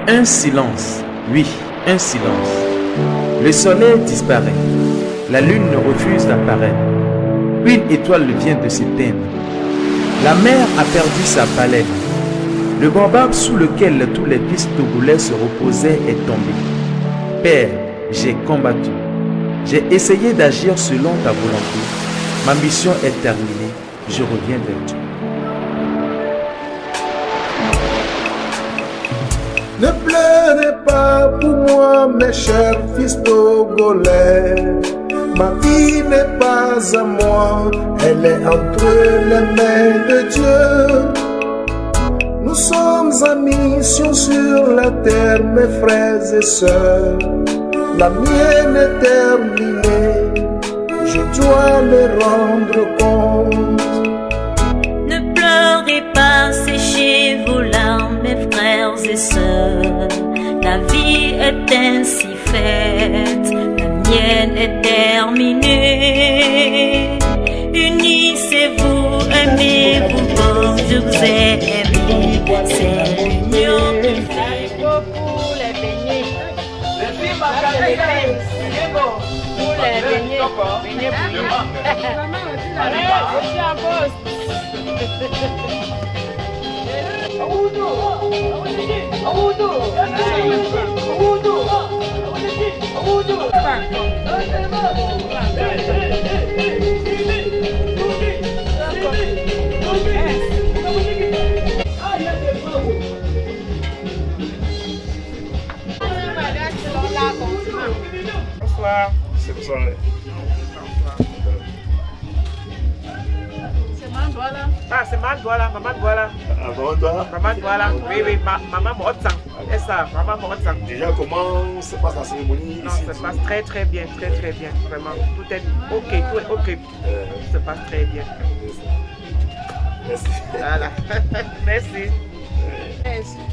Un silence, oui, un silence. Le soleil disparaît, la lune refuse d'apparaître. Une étoile vient de s'éteindre. La mer a perdu sa baleine. Le baobab sous lequel tous les fils togolais se reposaient est tombé. Père, j'ai combattu. J'ai essayé d'agir selon ta volonté. Ma mission est terminée. Je reviens vers toi. Ne pleurez pas pour moi, mes chers fils togolais. Ma vie n'est pas à moi, elle est entre les mains de Dieu. Nous sommes en mission sur la terre, mes frères et sœurs. La mienne est terminée, je dois le rendre compte. Ne pleurez pas, séchez vos larmes, mes frères et sœurs. La vie est ainsi faite, la mienne est terminée. Unissez-vous, aimez-vous comme je vous ai aimé. C'est l'union qui fait. Pour les beignets. Pour les beignets. Beignets pour allez, je suis en poste. Bonsoir. C'est bonsoir. C'est Mandouala. Ah, c'est Mandouala, maman Douala. Ah, maman Douala. Maman Douala. Oui, oui, maman Motsang. C'est ça, maman Motsang. Déjà, comment se passe la cérémonie Non, ici? ça se passe très très bien, très bien. Vraiment, tout est ok, tout est ok. Ça se passe très bien. Merci. Voilà. Merci.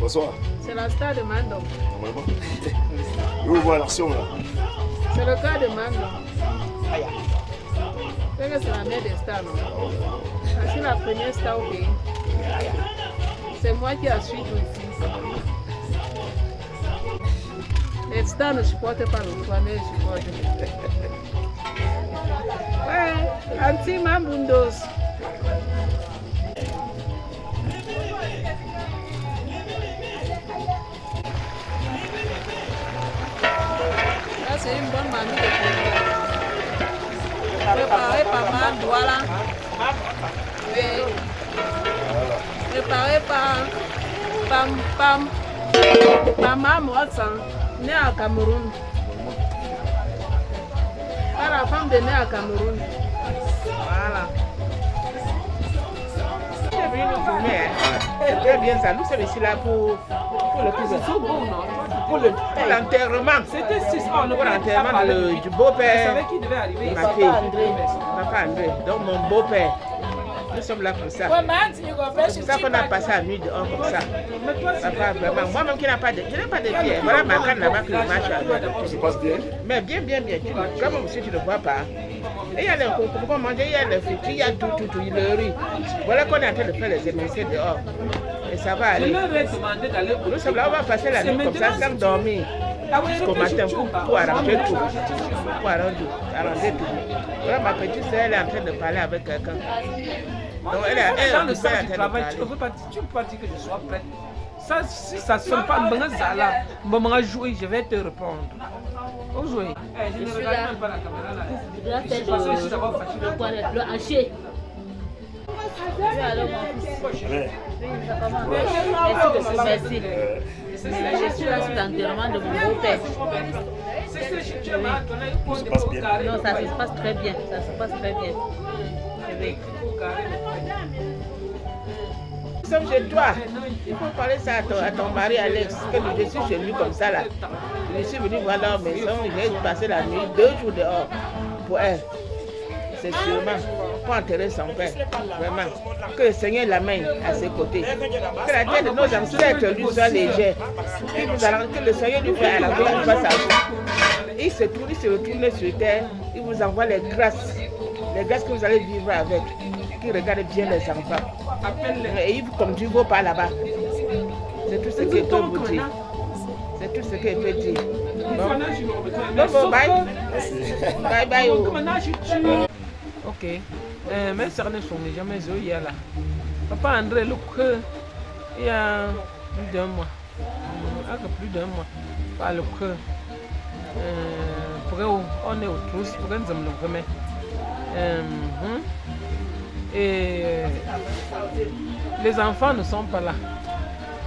Bonsoir. C'est la star de Mando. Normalement. Où on voit l'action là? C'est le cas de Mando. C'est que c'est la mère des stars, non? Je suis la première star au pays. C'est moi qui a suivi ici. Les stars ne supportent pas le toit, mais ils supportent. Ouais, Anti Mambundos. Ça, c'est une bonne mamie de préparée par Mandouala. Oui. Préparée par Maman Watson, née à Cameroun. Par la femme de née à Cameroun. Voilà. C'est venu nous filmer, hein. C'est très bien ça. Nous sommes ici là pour le pour l'enterrement. C'était 6 mois. Pour l'enterrement du beau-père de ma fille. Papa André. Donc mon beau-père. Nous sommes là pour ça. C'est pour ça qu'on a passé la nuit dehors comme ça. Papa, vraiment, moi-même qui n'ai pas de pied. Voilà ma canne là-bas que je marche avec. Ça se passe bien? Mais bien. Comme si tu ne vois pas. Et il y a les pour manger, il y a les frites, il y a tout, le riz. Voilà qu'on est en train de faire les émincés dehors. Et ça va aller. Nous sommes là, on va passer la nuit comme ça sans dormir. Jusqu'au matin pour arranger tout. Pour arranger tout. Voilà ma petite soeur, elle est en train de parler avec quelqu'un. Donc elle est dans le en sens train du de travail, parler. tu ne peux pas dire que je sois prête. Ça, si ça ne sonne pas, maman jouer, je vais te répondre. Où jouer? Je ne regarde même pas la caméra là. Je dois faire le haché. Merci. Je suis là sur l'enterrement de mon beau-père. Ça se passe bien? Non, ça se passe très bien. Ça se passe très bien. Oui. Nous sommes chez toi. Il faut parler ça à ton mari Alex. Que je suis chez lui comme ça là. Je suis venu voir leur maison. J'ai passé la nuit 2 jours dehors pour elle. C'est sûrement pour enterrer son père. Vraiment. Que le Seigneur l'amène à ses côtés. Que la tête de nos ancêtres lui soit légère. Que le Seigneur lui fasse à la gloire face à vous. Il se retourne sur terre. Il vous envoie les grâces. Les grâces que vous allez vivre avec. Qui regardent bien les enfants. Et il vous conduit par là-bas. C'est tout ce que je peux vous dire. tout ce qu'il peut dire. Donc, bye. Bye bye. Ok. Mais ça ne sont jamais là. Papa André, le que il y a plus d'un mois. Plus d'un mois. Pas le que. On est au trousse, pour nous le remet. Et les enfants ne sont pas là.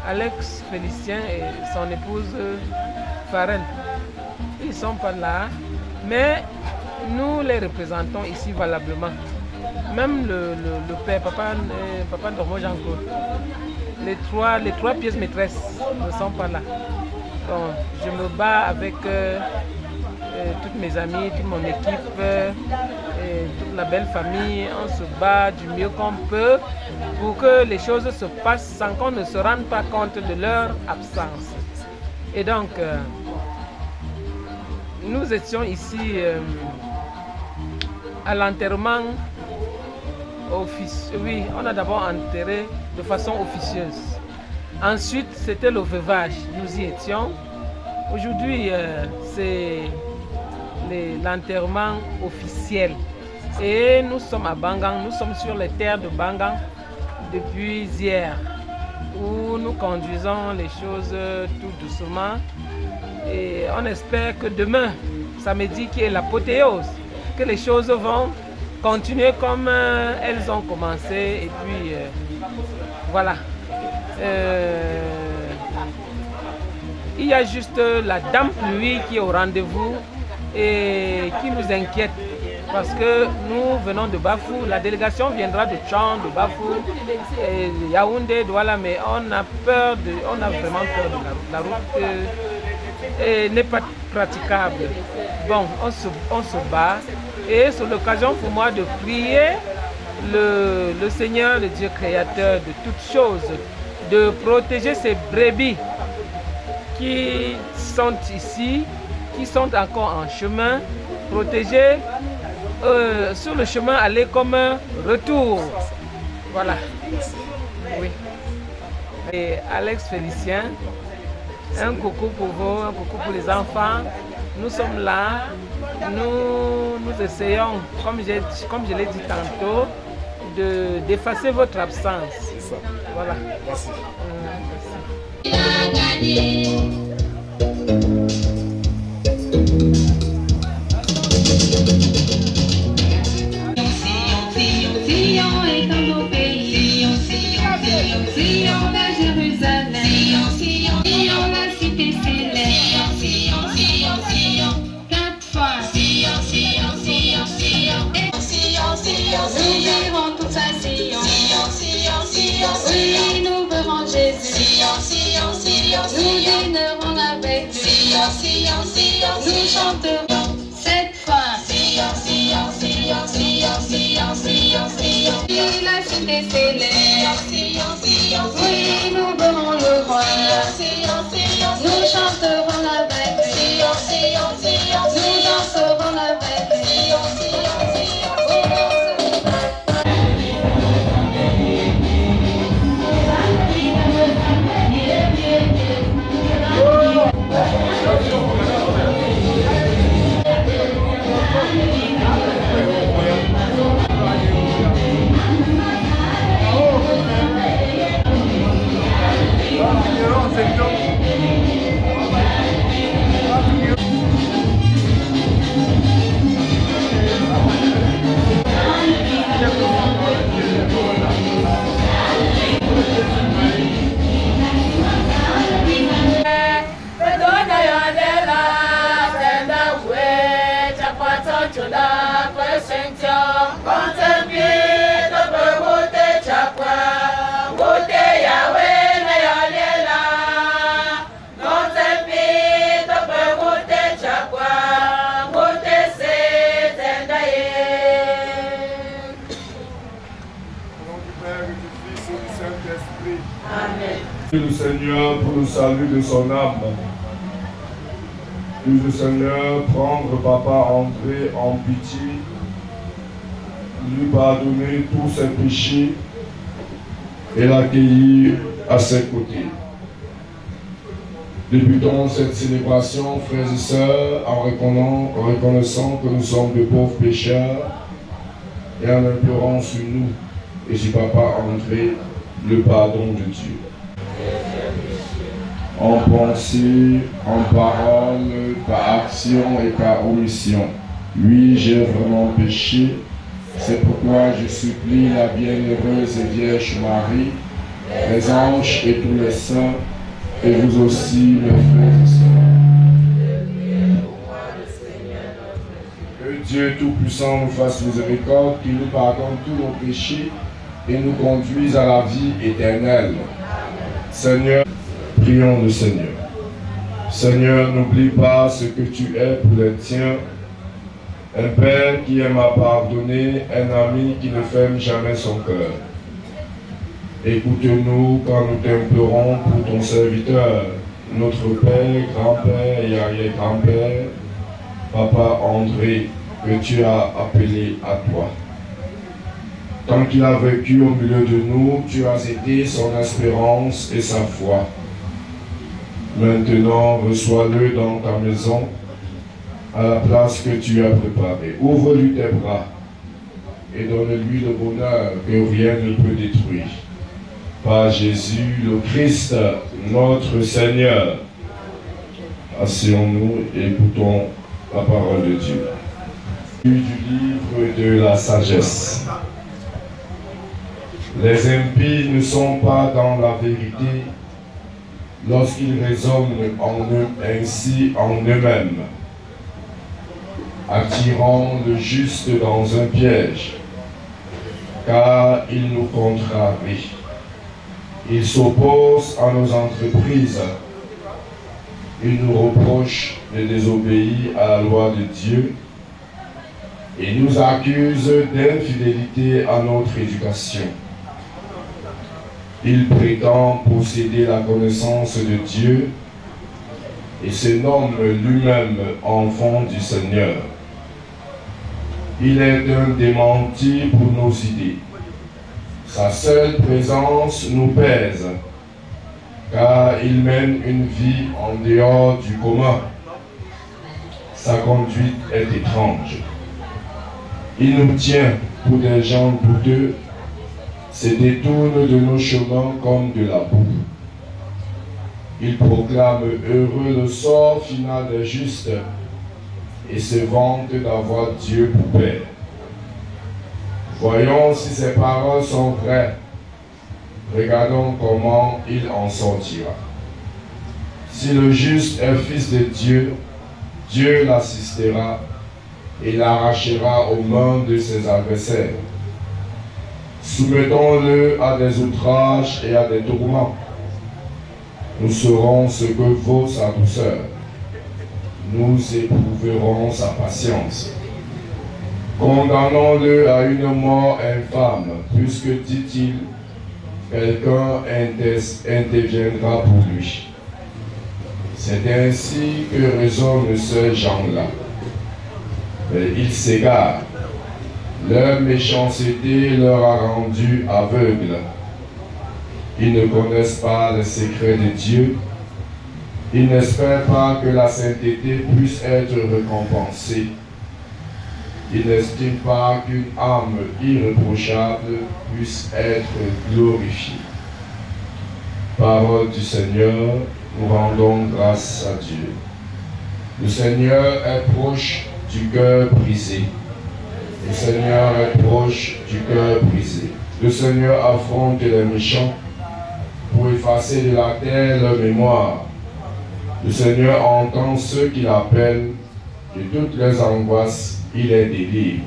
Alex Félicien et son épouse Farel, ils ne sont pas là, mais nous les représentons ici valablement. Même le père, papa Dormo Jean-Claude, les trois pièces maîtresses ne sont pas là. Donc, je me bats avec toutes mes amies, toute mon équipe, et toute la belle famille. On se bat du mieux qu'on peut pour que les choses se passent sans qu'on ne se rende pas compte de leur absence. Et donc, nous étions ici à l'enterrement officiel. Oui, on a d'abord enterré de façon officieuse. Ensuite, c'était le veuvage. Nous y étions. Aujourd'hui, c'est l'enterrement officiel. Et nous sommes à Bangang, nous sommes sur les terres de Bangang depuis hier, où nous conduisons les choses tout doucement. Et on espère que demain, samedi, qui est l'apothéose, que les choses vont continuer comme elles ont commencé. Et puis, voilà. Il y a juste la dame pluie qui est au rendez-vous et qui nous inquiète parce que nous venons de Bafou, la délégation viendra de Tchang, de Bafou, et de Yaoundé, de Douala, mais on a vraiment peur de la route n'est pas praticable. Bon, on se bat et c'est l'occasion pour moi de prier le Seigneur, le Dieu créateur de toutes choses, de protéger ces brebis qui sont ici, qui sont encore en chemin, protéger sur le chemin, aller comme un retour. Voilà. Oui. Et Alex Félicien, un coucou pour vous, un coucou pour les enfants. Nous sommes là, nous essayons, comme je l'ai dit tantôt, d'effacer votre absence. Voilà. Merci. Sion est un beau pays. Sion la Jérusalem. Sion la cité céleste. Sion. 4 fois. Nous verrons toute sa Sion. Oui, nous verrons Jésus. Nous dînerons avec lui. Nous chanterons 7 fois. La cité céleste. Oui, nous verrons le roi. Nous chanterons avec lui. Nous danserons avec lui. Le Seigneur pour le salut de son âme. Puis le Seigneur prendre Papa André en pitié, lui pardonner tous ses péchés et l'accueillir à ses côtés. Débutons cette célébration, frères et sœurs, en reconnaissant que nous sommes de pauvres pécheurs et en implorant sur nous et sur Papa André le pardon de Dieu. En pensée, en parole, par action et par omission. Oui, j'ai vraiment péché. C'est pourquoi je supplie la bienheureuse Vierge Marie, les anges et tous les saints, et vous aussi, mes frères et sœurs. Que Dieu Tout-Puissant nous fasse miséricorde, qu'il nous pardonne tous nos péchés et nous conduise à la vie éternelle. Seigneur, prions le Seigneur. Seigneur, n'oublie pas ce que tu es pour les tiens. Un Père qui aime à pardonner, un ami qui ne ferme jamais son cœur. Écoute-nous quand nous t'implorons pour ton serviteur, notre Père, grand-père et arrière-grand-père, Papa André, que tu as appelé à toi. Tant qu'il a vécu au milieu de nous, tu as été son espérance et sa foi. Maintenant, reçois-le dans ta maison, à la place que tu as préparée. Ouvre-lui tes bras et donne-lui le bonheur que rien ne peut détruire. Par Jésus, le Christ, notre Seigneur. Asseyons-nous et écoutons la parole de Dieu. Du livre de la sagesse. Les impies ne sont pas dans la vérité lorsqu'ils raisonnent ainsi en eux-mêmes, attirant le juste dans un piège, car ils nous contrarient. Ils s'opposent à nos entreprises. Ils nous reprochent de désobéir à la loi de Dieu et nous accusent d'infidélité à notre éducation. Ils prétendent posséder la connaissance de Dieu et se nomment lui-même enfant du Seigneur. Il est un démenti pour nos idées. Sa seule présence nous pèse, car il mène une vie en dehors du commun. Sa conduite est étrange. Il nous tient pour des gens douteux, se détourne de nos chemins comme de la boue. Il proclame heureux le sort final des justes et se vante d'avoir Dieu pour Père. Voyons si ces paroles sont vraies. Regardons comment il en sortira. Si le juste est fils de Dieu, Dieu l'assistera et l'arrachera aux mains de ses adversaires. Soumettons-le à des outrages et à des tourments. Nous saurons ce que vaut sa douceur. Nous éprouverons sa patience. Condamnons-le à une mort infâme, puisque, dit-il, quelqu'un interviendra pour lui. C'est ainsi que raisonnent ces gens-là. Mais ils s'égarent. Leur méchanceté leur a rendu aveugles. Ils ne connaissent pas les secrets de Dieu. Ils n'espèrent pas que la sainteté puisse être récompensée. Ils n'estiment pas qu'une âme irréprochable puisse être glorifiée. Parole du Seigneur, nous rendons grâce à Dieu. Le Seigneur est proche du cœur brisé. Le Seigneur est proche du cœur brisé. Le Seigneur affronte les méchants pour effacer de la terre leur mémoire. Le Seigneur entend ceux qui l'appellent, de toutes les angoisses, il les délivre.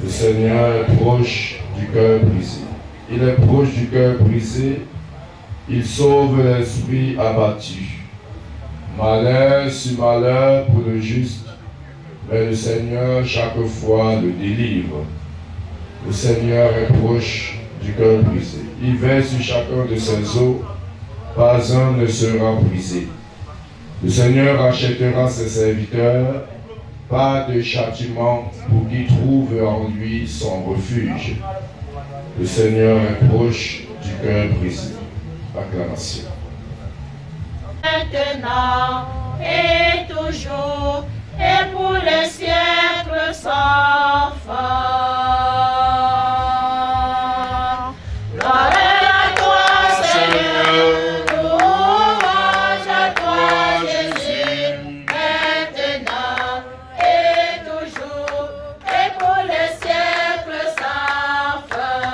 Le Seigneur est proche du cœur brisé. Il est proche du cœur brisé. Il sauve l'esprit abattu. Malheur sur malheur pour le juste, mais le Seigneur chaque fois le délivre. Le Seigneur est proche du cœur brisé. Il veille sur chacun de ses os, pas un ne sera brisé. Le Seigneur rachètera ses serviteurs, pas de châtiment pour qui trouve en lui son refuge. Le Seigneur est proche du cœur brisé. Acclamation. maintenant et toujours, et pour les siècles sans fin. Gloire à toi, Seigneur, louange à toi, Jésus, maintenant et toujours, et pour les siècles sans fin.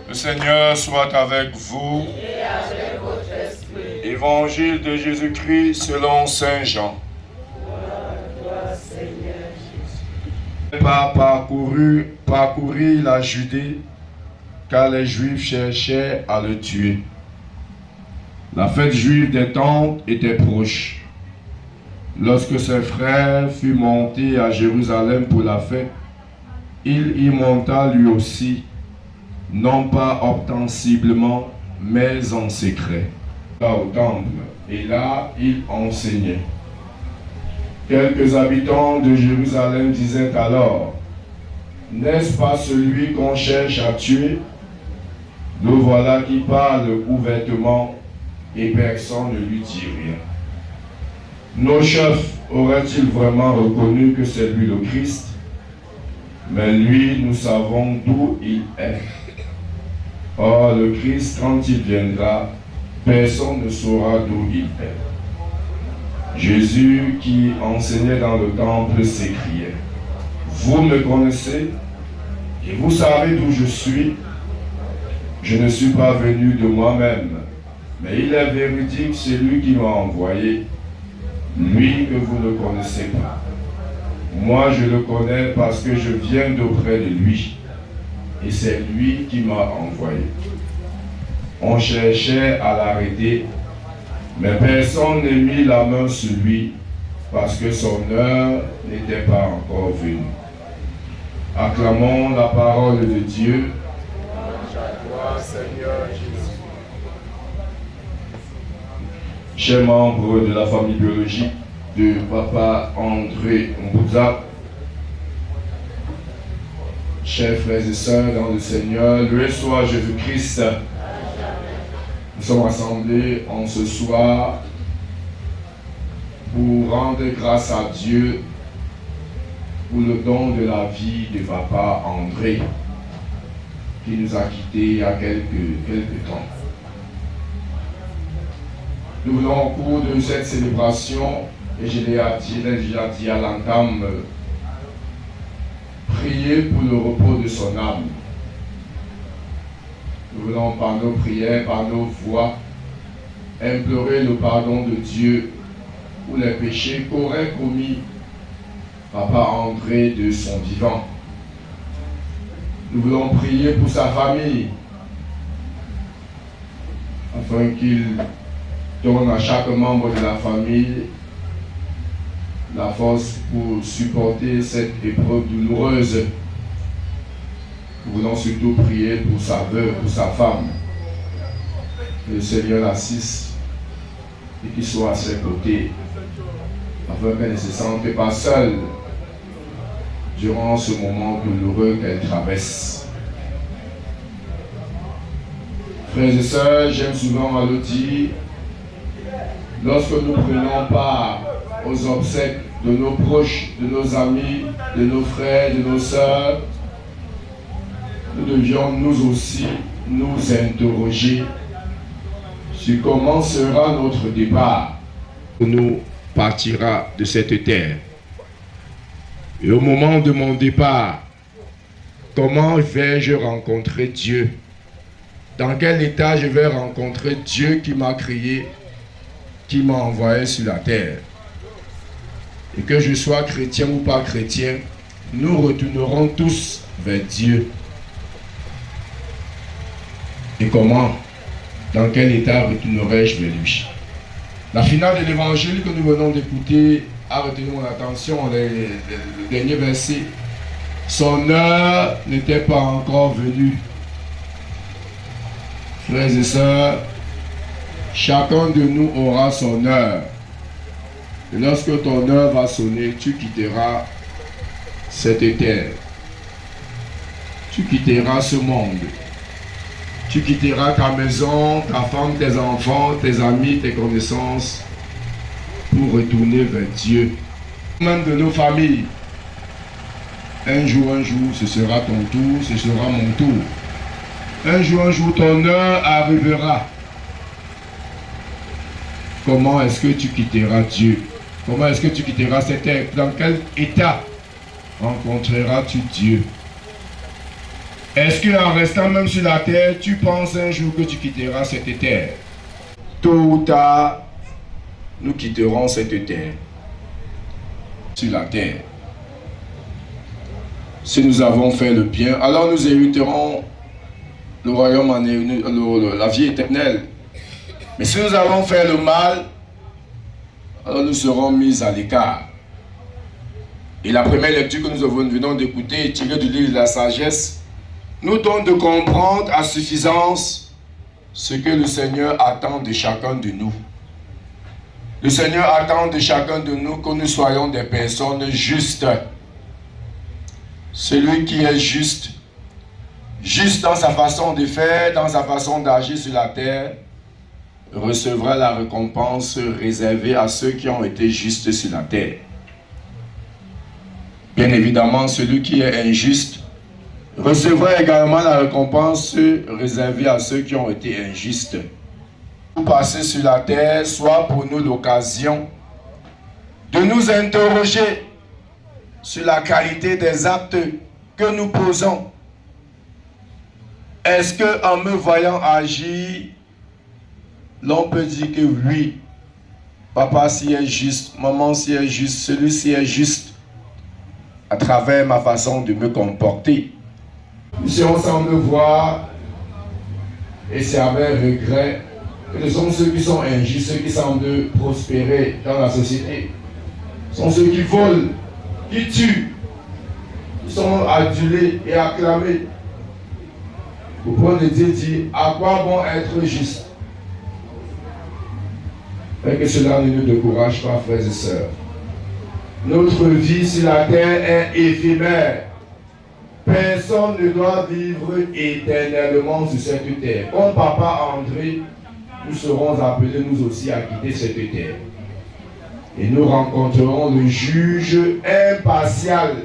Le Seigneur soit avec vous. Et avec votre esprit. Évangile de Jésus-Christ selon Saint Jean. Pas parcouru la Judée, car les Juifs cherchaient à le tuer. La fête juive des Tentes était proche. Lorsque ses frères furent montés à Jérusalem pour la fête, il y monta lui aussi, non pas ostensiblement, mais en secret, au temple, et là il enseignait. Quelques habitants de Jérusalem disaient alors: n'est-ce pas celui qu'on cherche à tuer? Nous voilà qui parle ouvertement et personne ne lui dit rien. Nos chefs auraient-ils vraiment reconnu que c'est lui le Christ? Mais lui, nous savons d'où il est. Or, le Christ, quand il viendra, personne ne saura d'où il est. Jésus, qui enseignait dans le temple, s'écriait: vous me connaissez et vous savez d'où je suis. Je ne suis pas venu de moi-même, mais il est véridique, c'est lui qui m'a envoyé, lui que vous ne connaissez pas. Moi, je le connais parce que je viens d'auprès de lui, et c'est lui qui m'a envoyé. On cherchait à l'arrêter, mais personne n'a mis la main sur lui parce que son heure n'était pas encore venue. Acclamons la parole de Dieu. Louange à toi, Seigneur Jésus. Chers membres de la famille biologique de Papa André Mbouza, chers frères et sœurs dans le Seigneur, loué soit Jésus-Christ. Nous sommes rassemblés en ce soir pour rendre grâce à Dieu pour le don de la vie de Papa André, qui nous a quittés il y a quelques temps. Nous voulons au cours de cette célébration, et je l'ai déjà dit à l'entame, prier pour le repos de son âme. Nous voulons par nos prières, par nos voix, implorer le pardon de Dieu pour les péchés qu'aurait commis Papa André de son vivant. Nous voulons prier pour sa famille, afin qu'il donne à chaque membre de la famille la force pour supporter cette épreuve douloureuse. Nous voulons surtout prier pour sa veuve, pour sa femme. Que le Seigneur l'assiste et qu'il soit à ses côtés, afin qu'elle ne se sente pas seule durant ce moment douloureux qu'elle traverse. Frères et sœurs, j'aime souvent à le dire, lorsque nous prenons part aux obsèques de nos proches, de nos amis, de nos frères, de nos sœurs, nous devions nous aussi nous interroger sur comment sera notre départ. Nous partira de cette terre. Et au moment de mon départ, comment vais-je rencontrer Dieu? Dans quel état je vais rencontrer Dieu qui m'a créé, qui m'a envoyé sur la terre? Et que je sois chrétien ou pas chrétien, nous retournerons tous vers Dieu. Et comment? Dans quel état retournerai-je vers lui? La finale de l'évangile que nous venons d'écouter a retenu mon attention, le dernier verset. Son heure n'était pas encore venue. Frères et sœurs, chacun de nous aura son heure. Et lorsque ton heure va sonner, tu quitteras cette terre. Tu quitteras ce monde. tu quitteras ta maison, ta femme, tes enfants, tes amis, tes connaissances pour retourner vers Dieu. Même de nos familles. Un jour, ce sera ton tour, ce sera mon tour. Un jour, ton heure arrivera. Comment est-ce que tu quitteras Dieu? Comment est-ce que tu quitteras cette terre? Dans quel état rencontreras-tu Dieu? Est-ce qu'en restant même sur la terre, tu penses un jour que tu quitteras cette terre? Tôt ou tard, nous quitterons cette terre. Sur la terre. Si nous avons fait le bien, alors nous hériterons le royaume, la vie éternelle. Mais si nous avons fait le mal, alors nous serons mis à l'écart. Et la première lecture que nous venons d'écouter, tirée du livre de la sagesse, nous donne de comprendre à suffisance ce que le Seigneur attend de chacun de nous. Le Seigneur attend de chacun de nous que nous soyons des personnes justes. Celui qui est juste, juste dans sa façon de faire, dans sa façon d'agir sur la terre, recevra la récompense réservée à ceux qui ont été justes sur la terre. Bien évidemment, celui qui est injuste recevra également la récompense réservée à ceux qui ont été injustes. Passer sur la terre soit pour nous l'occasion de nous interroger sur la qualité des actes que nous posons. Est-ce qu'en me voyant agir, l'on peut dire que oui, papa s'y est juste, maman s'y est juste, celui-ci est juste, à travers ma façon de me comporter? Si on semble voir, et c'est avec regret, que ce sont ceux qui sont injustes, ceux qui semblent prospérer dans la société, ce sont ceux qui volent, qui tuent, qui sont adulés et acclamés. Au point de Dieu dit, à quoi bon être juste? Et que cela ne nous décourage pas, frères et sœurs. Notre vie sur la terre est éphémère. Personne ne doit vivre éternellement sur cette terre. Comme papa André, nous serons appelés nous aussi à quitter cette terre. Et nous rencontrerons le juge impartial,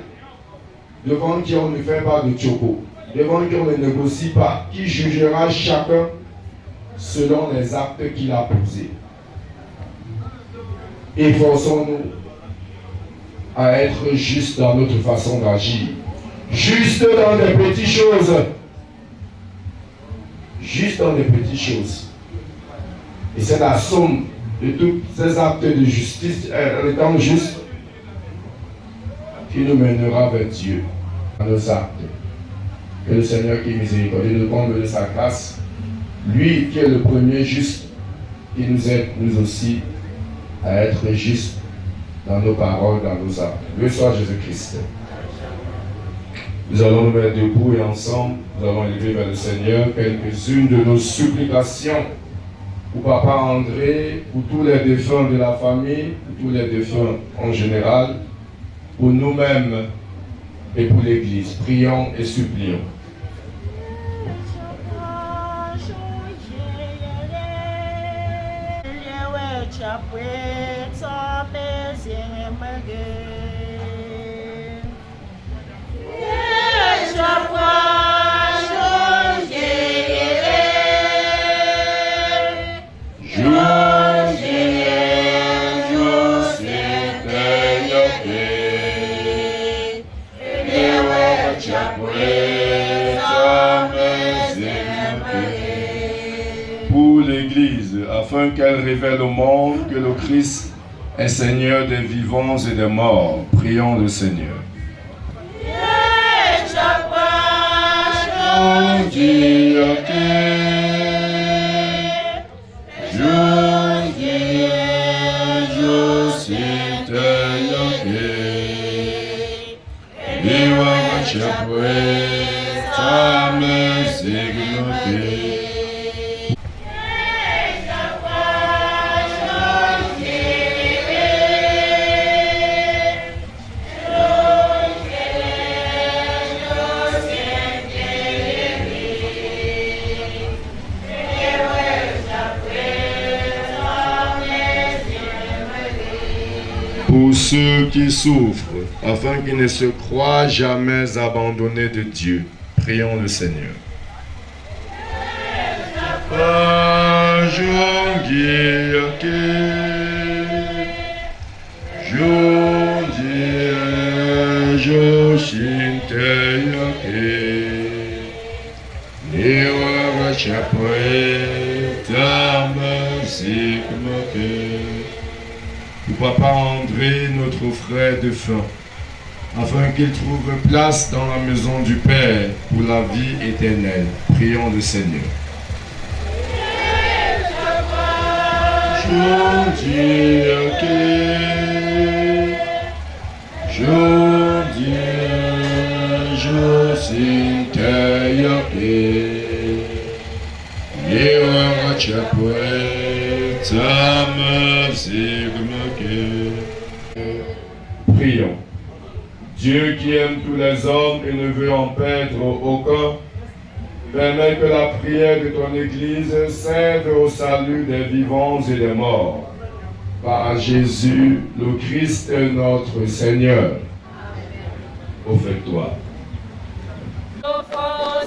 devant qui on ne fait pas de tchoko, devant qui on ne négocie pas, qui jugera chacun selon les actes qu'il a posés. Efforçons-nous à être justes dans notre façon d'agir. Juste dans des petites choses. Juste dans des petites choses. Et c'est la somme de tous ces actes de justice, en étant juste, qui nous mènera vers Dieu, dans nos actes. Que le Seigneur qui est miséricordieux nous comble de sa grâce, lui qui est le premier juste, qui nous aide, nous aussi, à être justes dans nos paroles, dans nos actes. Loué soit Jésus-Christ. Nous allons nous mettre debout et ensemble, nous allons élever vers le Seigneur quelques-unes de nos supplications pour Papa André, pour tous les défunts de la famille, pour tous les défunts en général, pour nous-mêmes et pour l'Église. Prions et supplions. Pour l'Église, afin qu'elle révèle au monde que le Christ est Seigneur des vivants et des morts. Prions le Seigneur. pour ceux qui souffrent, afin qu'ils ne se croient jamais abandonnés de Dieu. Prions le Seigneur. Pour Papa André, notre frère de faim, afin qu'il trouve place dans la maison du Père pour la vie éternelle. Prions le Seigneur. Prions. Dieu qui aime tous les hommes et ne veut en perdre aucun, permets que la prière de ton Église serve au salut des vivants et des morts. Par Jésus, le Christ, notre Seigneur. Offre-toi.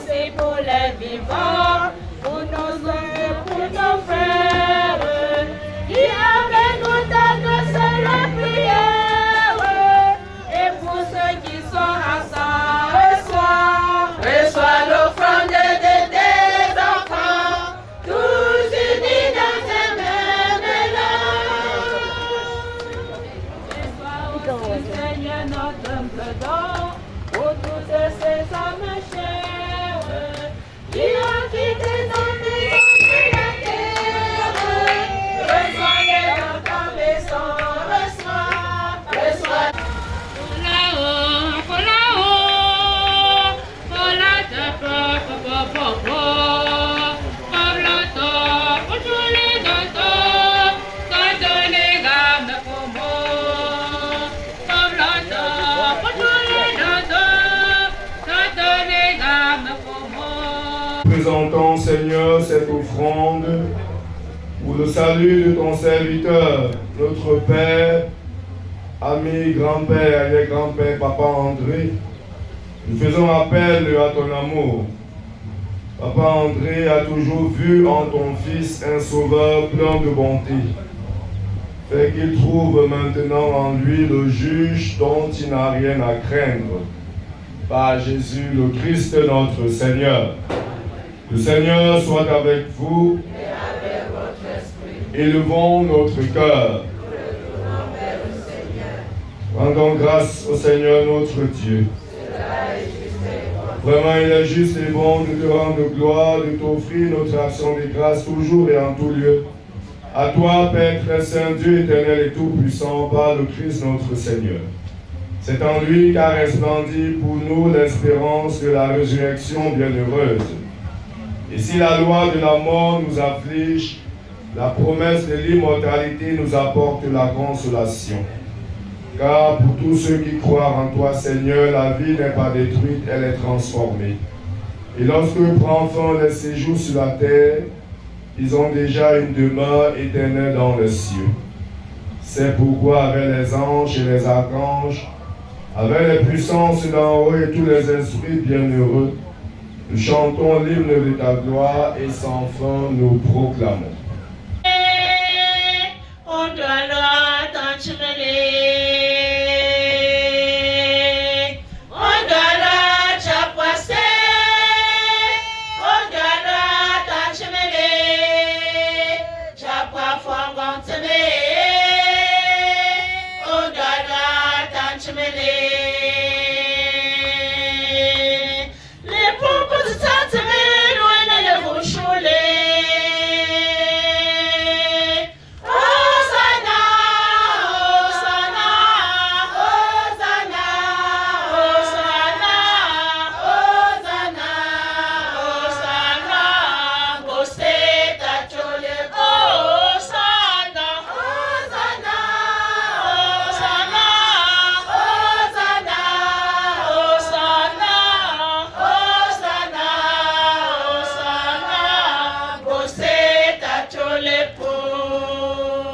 C'est pour les vivants, pour nos hommes, pour nos frères, qui avec nous t'adressent la prière, et pour ceux qui sont ensemble, reçois l'offrande de tes enfants, tous unis dans tes mêmes élan. Seigneur, notre pardon, pour toutes ces âmes chères, qui ont quitté nos maisons de la terre, reçois-les dans ta maison, reçois. Présentons, Seigneur, cette offrande pour le salut de ton serviteur, notre Père, ami, grand-père et grand-père, Papa André. Nous faisons appel à ton amour. Papa André a toujours vu en ton Fils un sauveur plein de bonté. Fais qu'il trouve maintenant en lui le juge dont il n'a rien à craindre. Par Jésus le Christ notre Seigneur. Le Seigneur soit avec vous et avec votre esprit. Élevons notre cœur. Rendons grâce au Seigneur notre Dieu. Vraiment, il est juste et bon de te rendre gloire, de t'offrir notre action de grâce toujours et en tout lieu. À toi, Père très saint, Dieu éternel et tout-puissant, par le Christ notre Seigneur. C'est en lui qu'a resplendi pour nous l'espérance de la résurrection bienheureuse. Et si la loi de la mort nous afflige, la promesse de l'immortalité nous apporte la consolation. Car pour tous ceux qui croient en toi, Seigneur, la vie n'est pas détruite, elle est transformée. Et lorsque prend fin les séjours sur la terre, ils ont déjà une demeure éternelle dans les cieux. C'est pourquoi avec les anges et les archanges, avec les puissances d'en haut et tous les esprits bienheureux, nous chantons l'hymne de ta gloire et sans fin nous proclamons. On doit l'entendre.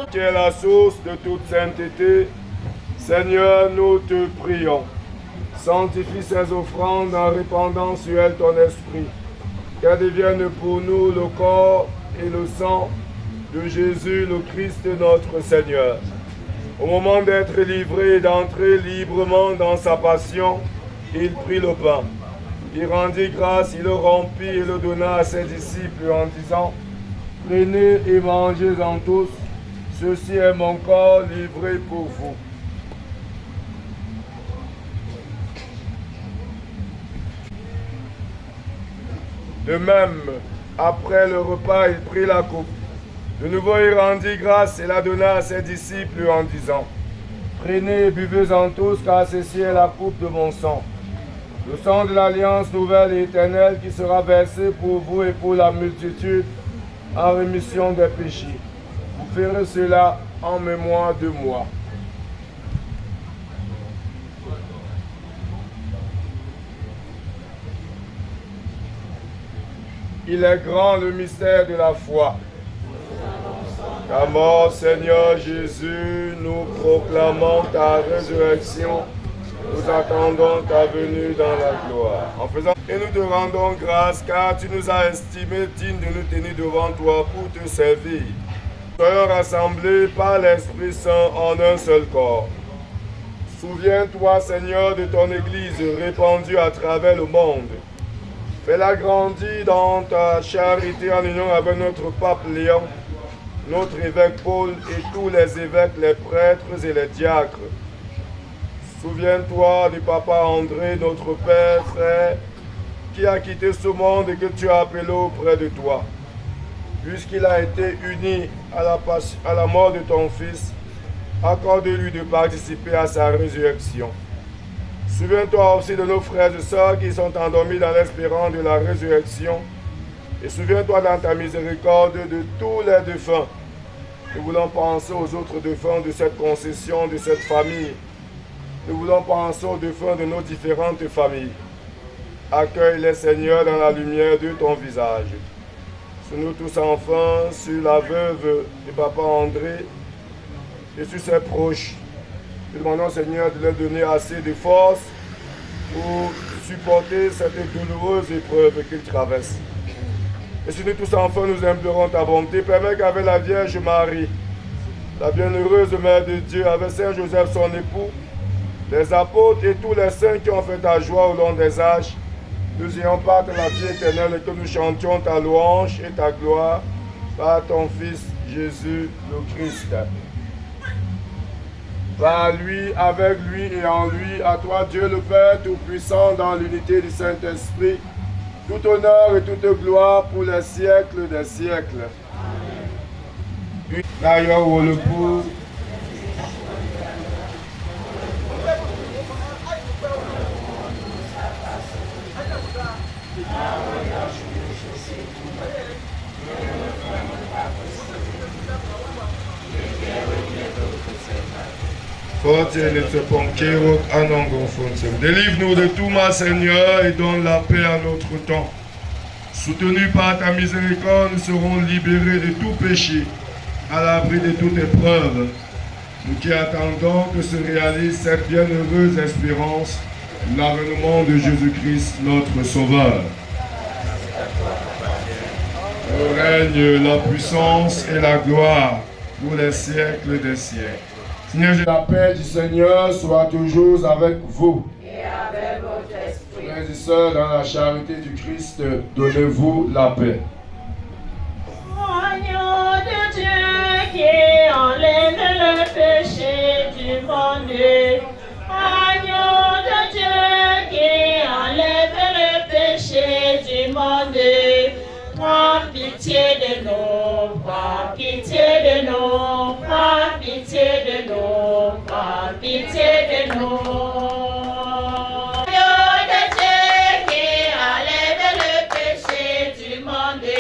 Tu es la source de toute sainteté, Seigneur, nous te prions. Sanctifie ces offrandes en répandant sur elles ton esprit. Qu'elles deviennent pour nous le corps et le sang de Jésus, le Christ notre Seigneur. Au moment d'être livré et d'entrer librement dans sa passion, il prit le pain. Il rendit grâce, il le rompit et le donna à ses disciples en disant: Prenez et mangez-en tous, ceci est mon corps livré pour vous. De même, après le repas, il prit la coupe. De nouveau, il rendit grâce et la donna à ses disciples en disant: Prenez et buvez-en tous, car ceci est la coupe de mon sang. Le sang de l'alliance nouvelle et éternelle qui sera versé pour vous et pour la multitude en rémission des péchés. Vous ferez cela en mémoire de moi. Il est grand le mystère de la foi. Ta mort, Seigneur Jésus, nous proclamons ta résurrection. Nous attendons ta venue dans la gloire. Et nous te rendons grâce car tu nous as estimés dignes de nous tenir devant toi pour te servir. Soyons rassemblés par l'Esprit Saint en un seul corps. Souviens-toi, Seigneur, de ton Église répandue à travers le monde. Fais-la grandir dans ta charité en union avec notre pape Léon, notre évêque Paul et tous les évêques, les prêtres et les diacres. Souviens-toi du papa André, notre père, frère, qui a quitté ce monde et que tu as appelé auprès de toi. Puisqu'il a été uni à la mort de ton fils, accorde-lui de participer à sa résurrection. Souviens-toi aussi de nos frères et sœurs qui sont endormis dans l'espérance de la résurrection. Et souviens-toi dans ta miséricorde de tous les défunts. Nous voulons penser aux autres défunts de cette concession, de cette famille. Nous voulons penser aux défunts de nos différentes familles. Accueille les Seigneurs dans la lumière de ton visage. Sur nous tous enfin, sur la veuve de papa André et sur ses proches. Nous demandons, Seigneur, de leur donner assez de force pour supporter cette douloureuse épreuve qu'ils traversent. Et sur nous tous enfants, nous implorons ta bonté. Permets qu'avec la Vierge Marie, la bienheureuse Mère de Dieu, avec Saint Joseph, son époux, les apôtres et tous les saints qui ont fait ta joie au long des âges, nous ayons part de la vie éternelle et que nous chantions ta louange et ta gloire par ton Fils Jésus le Christ. Par lui, avec lui et en lui, à toi Dieu le Père Tout-Puissant, dans l'unité du Saint-Esprit, tout honneur et toute gloire pour les siècles des siècles. D'ailleurs, où le pour délivre-nous de tout mal, Seigneur, et donne la paix à notre temps. Soutenus par ta miséricorde, nous serons libérés de tout péché, à l'abri de toute épreuve. Nous qui attendons que se réalise cette bienheureuse espérance, l'avènement de Jésus-Christ, notre Sauveur. Le règne, la puissance et la gloire pour les siècles des siècles. Seigneur, la paix du Seigneur soit toujours avec vous. Et avec votre esprit. Frères et sœurs, dans la charité du Christ, donnez-vous la paix. Agneau de Dieu qui enlève le péché du monde. Agneau de Dieu qui enlève le péché du monde. Prends pitié de nous, prends pitié de nous, prends pitié de nous, prends pitié de nous. Agneau de Dieu qui enlève le péché du monde.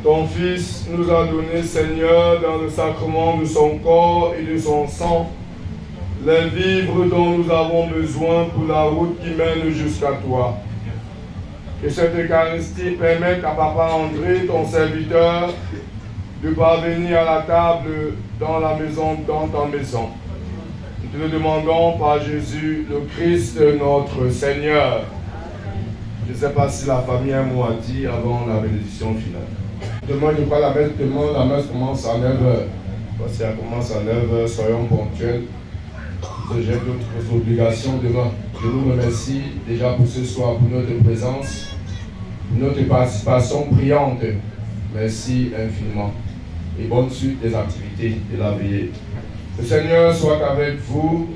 Ton Fils nous a donné, Seigneur, dans le sacrement de son corps et de son sang, les vivres dont nous avons besoin pour la route qui mène jusqu'à toi. Que cette Eucharistie permette à Papa André, ton serviteur, de parvenir à la table dans ta maison. Nous te le demandons par Jésus, le Christ, notre Seigneur. Je ne sais pas si la famille a un mot à dire avant la bénédiction finale. Demain, je crois la messe commence à 9h. Si elle commence à 9h, soyons ponctuels. J'ai d'autres obligations demain. Je vous remercie déjà pour ce soir, pour notre présence, pour notre participation brillante. Merci infiniment. Et bonne suite des activités de la veillée. Le Seigneur soit avec vous.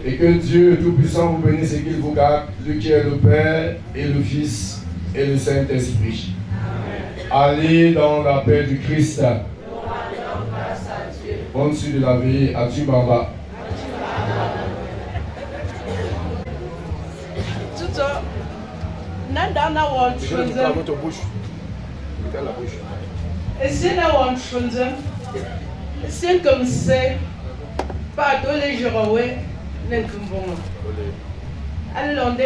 Et que Dieu Tout-Puissant vous bénisse et qu'il vous garde, lui qui est le Père et le Fils et le Saint-Esprit. Allez dans la paix du Christ. Bonne suite de la veillée. Adieu Bamba. Tuto, Nadana want children. Votre bouche. Mettez la bouche. C'est là want children. C'est comme ça. Pas tous les jours, ouais. N'est que bon. Alors,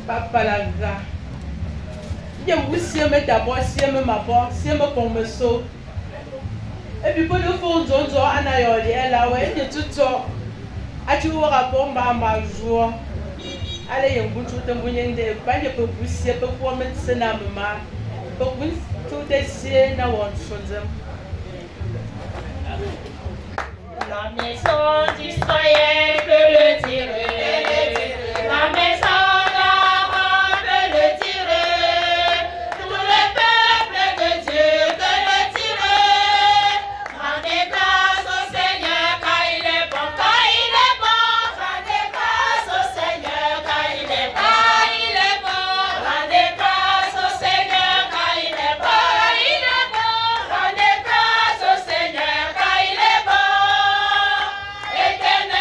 pas la gare. Il y a aussi un d'abord, si un m'abord, si un pour me sauver. Et puis pour le fond, on a un aïoli, là, ouais, il y a tout ça. A-tu un rapport, ma joie? Allez, il y a un bout de temps, il y a un pas de pousser, pour mettre ce nom, pour tout essayer, n'a pas de chose. La maison du citoyen peut le tirer. La maison d'Aaron peut le tirer. Tout le peuple de Dieu peut le tirer. Rendez grâce au Seigneur car il est bon, car il est bon. Rendez grâce au Seigneur car il est bon, il est bon. Rendez grâce au Seigneur car il est bon, il est bon. Rendez grâce au Seigneur car il est bon. Éternel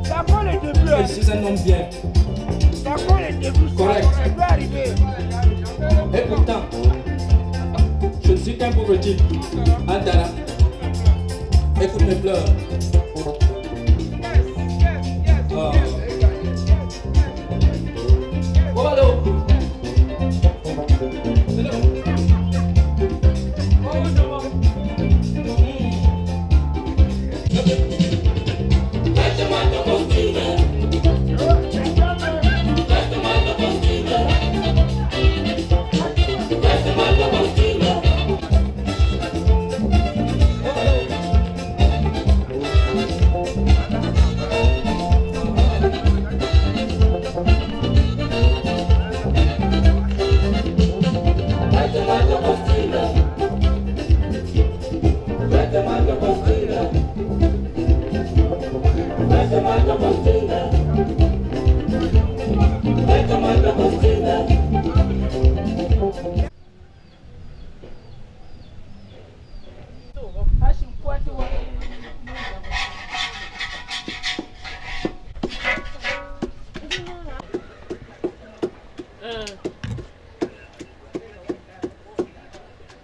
D'abord le début. Je suis un homme bien. D'abord le début. Correct. Ça doit arriver. Et pourtant, je ne suis qu'un pauvre type. Andara, écoute mes pleurs. Oh. Oh, allô.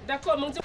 D'accord, mon Dieu.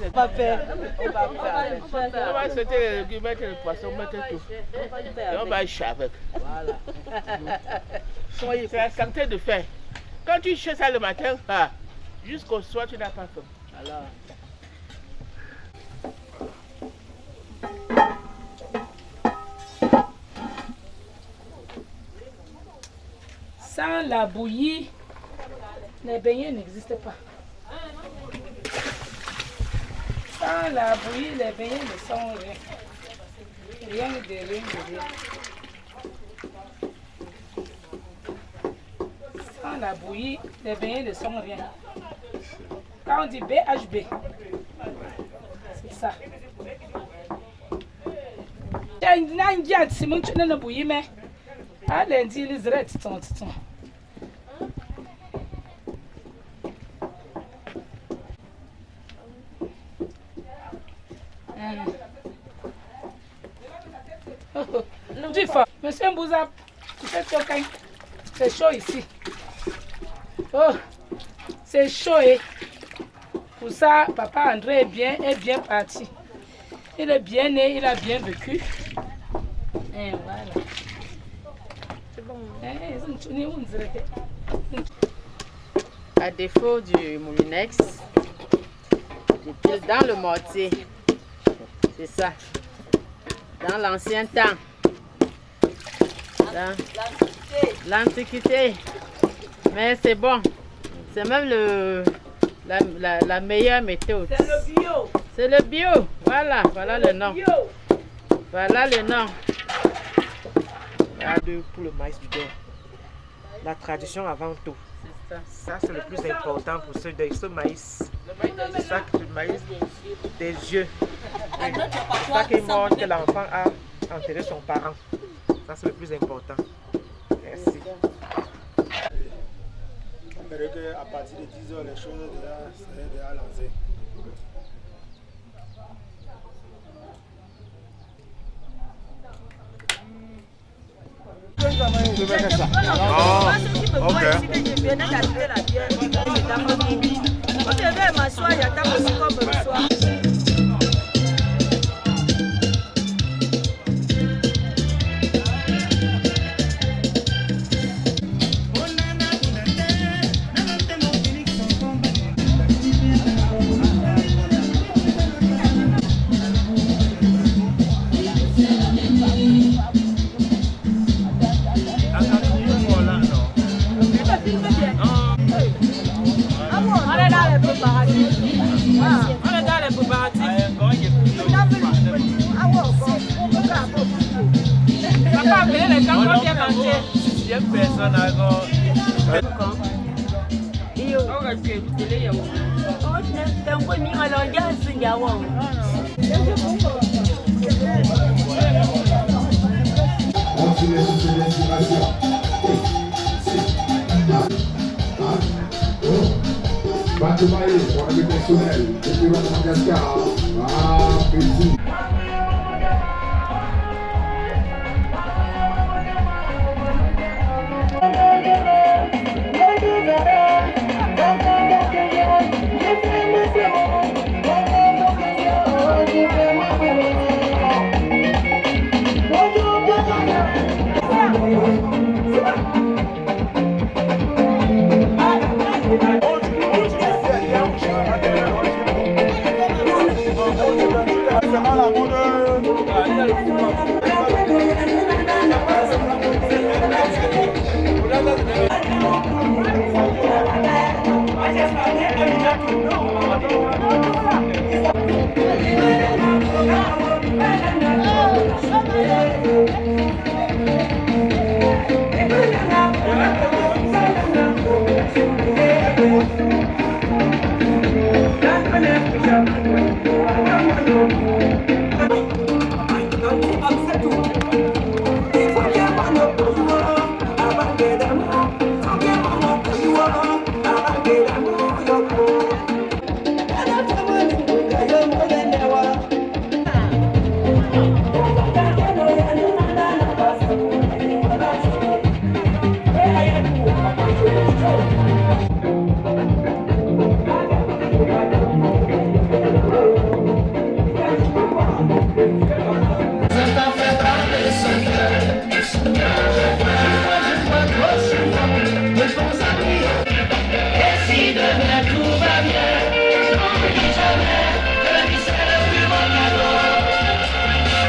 On va faire. On va sauter les légumes, mettre le poisson, mettre tout. Et on va échapper avec. Voilà. C'est la santé de faire. Quand tu cherches ça le matin, jusqu'au soir, tu n'as pas faim. Alors. Sans la bouillie, les beignets n'existent pas. Sans la bouillie, les beignets ne sont rien. Rien de rien de rien. Sans la bouillie, les beignets ne sont rien. Quand on dit BHB, c'est ça. Si mon chien ne bouillit, mais à lundi, les rêtes sont. Monsieur Mbouza, c'est chaud ici. Oh, c'est chaud. Pour ça, papa André est bien parti. Il est bien né, il a bien vécu. Et voilà. C'est bon. À défaut du moulinex, je pile dans le mortier. C'est ça. Dans l'ancien temps. Dans l'Antiquité. Mais c'est bon. C'est même la meilleure méthode. C'est le bio. C'est le bio. Voilà, voilà le nom. Voilà le nom. Pour le maïs du Dor. La tradition avant tout. C'est ça. Ça, c'est le plus important pour ce maïs. C'est ça que le maïs des yeux. C'est ça qui montre que l'enfant a enterré son parent. Ça, c'est le plus important. Merci. J'espère qu'à partir de 10 h, les choses seraient déjà lancées. deuxième personne encore. Continuez sur ces inspirations. Batoumaï, pour le personnel, depuis Madagascar. Ah, petit.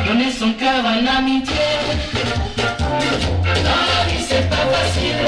Donner son cœur en amitié. Dans la vie c'est pas facile.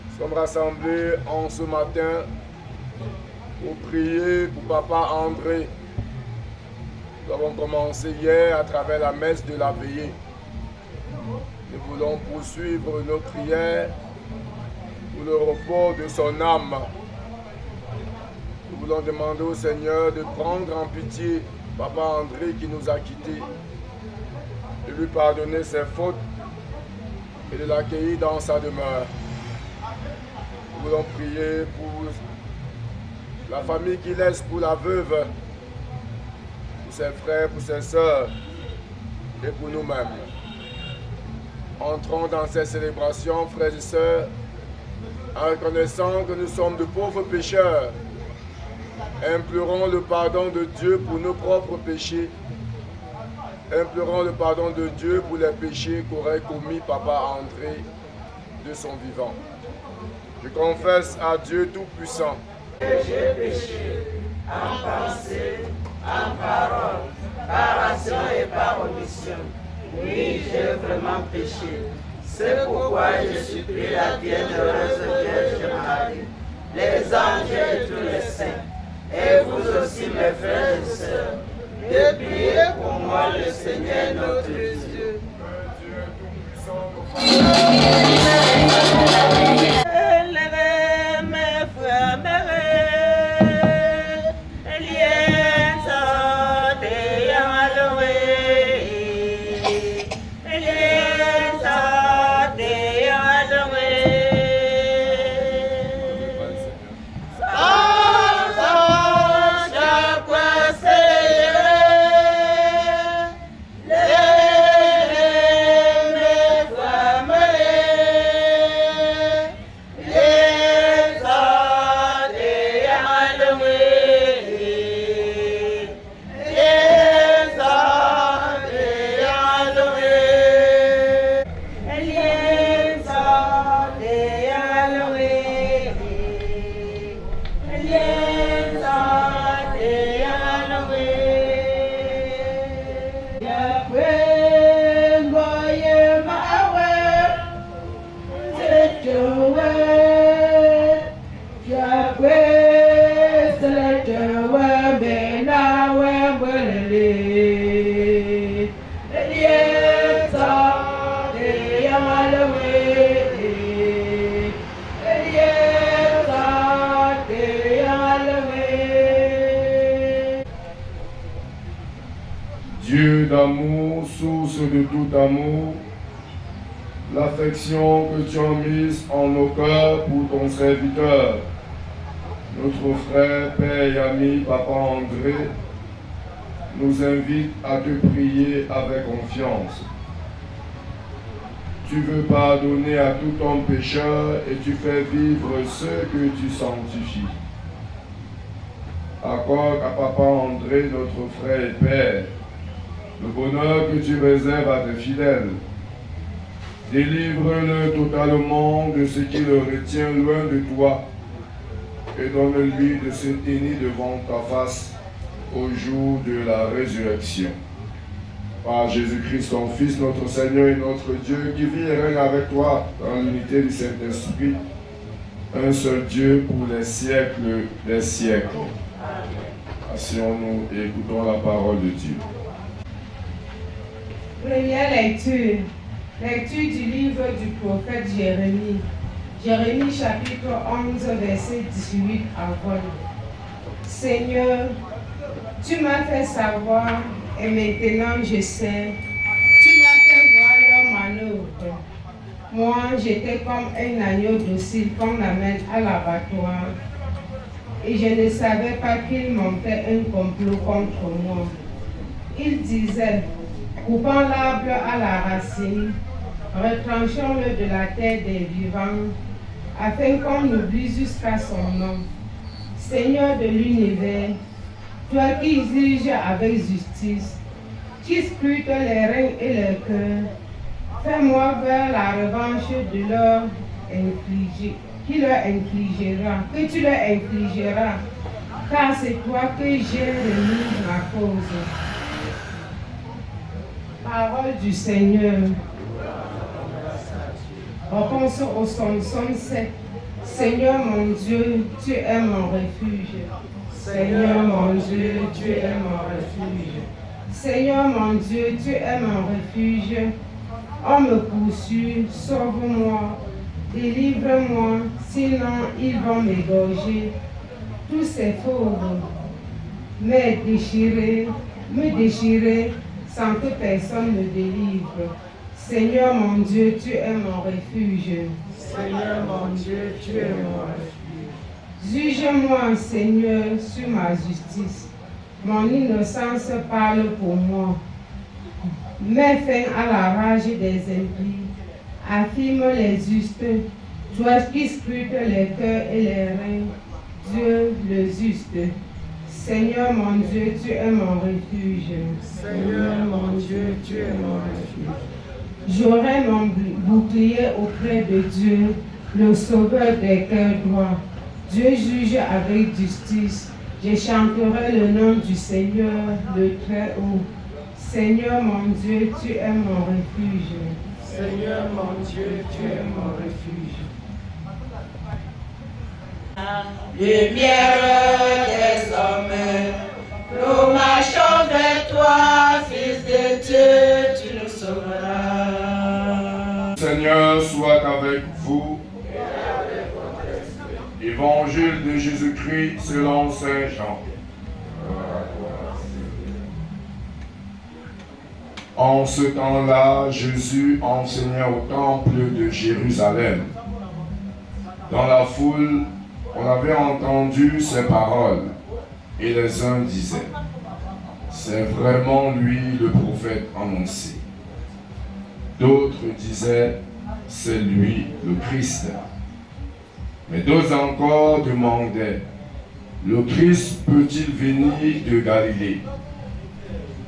Nous sommes rassemblés en ce matin pour prier pour Papa André. Nous avons commencé hier à travers la messe de la veillée. Nous voulons poursuivre nos prières pour le repos de son âme. Nous voulons demander au Seigneur de prendre en pitié Papa André qui nous a quittés, de lui pardonner ses fautes et de l'accueillir dans sa demeure. Nous voulons prier pour la famille qu'il laisse, pour la veuve, pour ses frères, pour ses sœurs et pour nous-mêmes. Entrons dans ces célébrations, frères et sœurs, en reconnaissant que nous sommes de pauvres pécheurs. Implorons le pardon de Dieu pour nos propres péchés. Implorons le pardon de Dieu pour les péchés qu'aurait commis Papa André de son vivant. Je confesse à Dieu Tout-Puissant. J'ai péché en pensée, en parole, par action et par omission. Oui, j'ai vraiment péché. C'est pourquoi je supplie la bienheureuse Vierge Marie, les anges et tous les saints, et vous aussi mes frères et sœurs, de prier pour moi le Seigneur notre Dieu. Dieu d'amour, source de tout amour, l'affection que tu as mise en nos cœurs pour ton serviteur, notre frère, père et ami, Papa André, nous invite à te prier avec confiance. Tu veux pardonner à tout homme pécheur et tu fais vivre ceux que tu sanctifies. Accorde à Papa André, notre frère et père, le bonheur que tu réserves à tes fidèles. Délivre-le totalement de ce qui le retient loin de toi et donne-lui de se tenir devant ta face au jour de la résurrection. Par Jésus-Christ, ton Fils, notre Seigneur et notre Dieu, qui vit et règne avec toi dans l'unité du Saint-Esprit, un seul Dieu pour les siècles des siècles. Asseyons-nous et écoutons la parole de Dieu. Première lecture. Lecture du livre du prophète Jérémie. Jérémie chapitre 11, verset 18 à 20. Seigneur, tu m'as fait savoir et maintenant je sais. Tu m'as fait voir leur manœuvre. Moi, j'étais comme un agneau docile qu'on amène à l'abattoir. Et je ne savais pas qu'ils montaient un complot contre moi. Ils disaient, coupons l'arbre à la racine, retranchons-le de la terre des vivants, afin qu'on oublie jusqu'à son nom. Seigneur de l'univers, toi qui juges avec justice, qui scrutes les reins et les cœurs, fais-moi vers la revanche de leur infliger, qui leur infligera, que tu leur infligeras, car c'est toi que j'ai remis ma cause. Parole du Seigneur. Réponse au psaume 7. Seigneur mon Dieu, tu es mon refuge. Seigneur mon Dieu, tu es mon refuge. Seigneur mon Dieu, tu es mon refuge. On me poursuit, sauve-moi, délivre-moi, sinon ils vont m'égorger. Tous ces fauves me déchirer, sans que personne me délivre. Seigneur mon Dieu, tu es mon refuge. Seigneur mon Dieu, tu es mon refuge. Juge-moi, Seigneur, sur ma justice. Mon innocence parle pour moi. Mets fin à la rage des impies. Affirme les justes. Toi qui scrutes les cœurs et les reins. Dieu le juste. Seigneur mon Dieu, tu es mon refuge. Seigneur mon Dieu, tu es mon refuge. J'aurai mon bouclier auprès de Dieu, le sauveur des cœurs droits. Dieu juge avec justice. Je chanterai le nom du Seigneur, le Très-Haut. Seigneur mon Dieu, tu es mon refuge. Seigneur mon Dieu, tu es mon refuge. Lumière des hommes, nous marchons vers toi, Fils de Dieu, tu nous sauveras. Seigneur soit avec vous. Évangile de Jésus-Christ selon Saint Jean. En ce temps-là, Jésus enseignait au temple de Jérusalem. Dans la foule, on avait entendu ces paroles, et les uns disaient, c'est vraiment lui le prophète annoncé. D'autres disaient, c'est lui le Christ. Mais d'autres encore demandaient, le Christ peut-il venir de Galilée?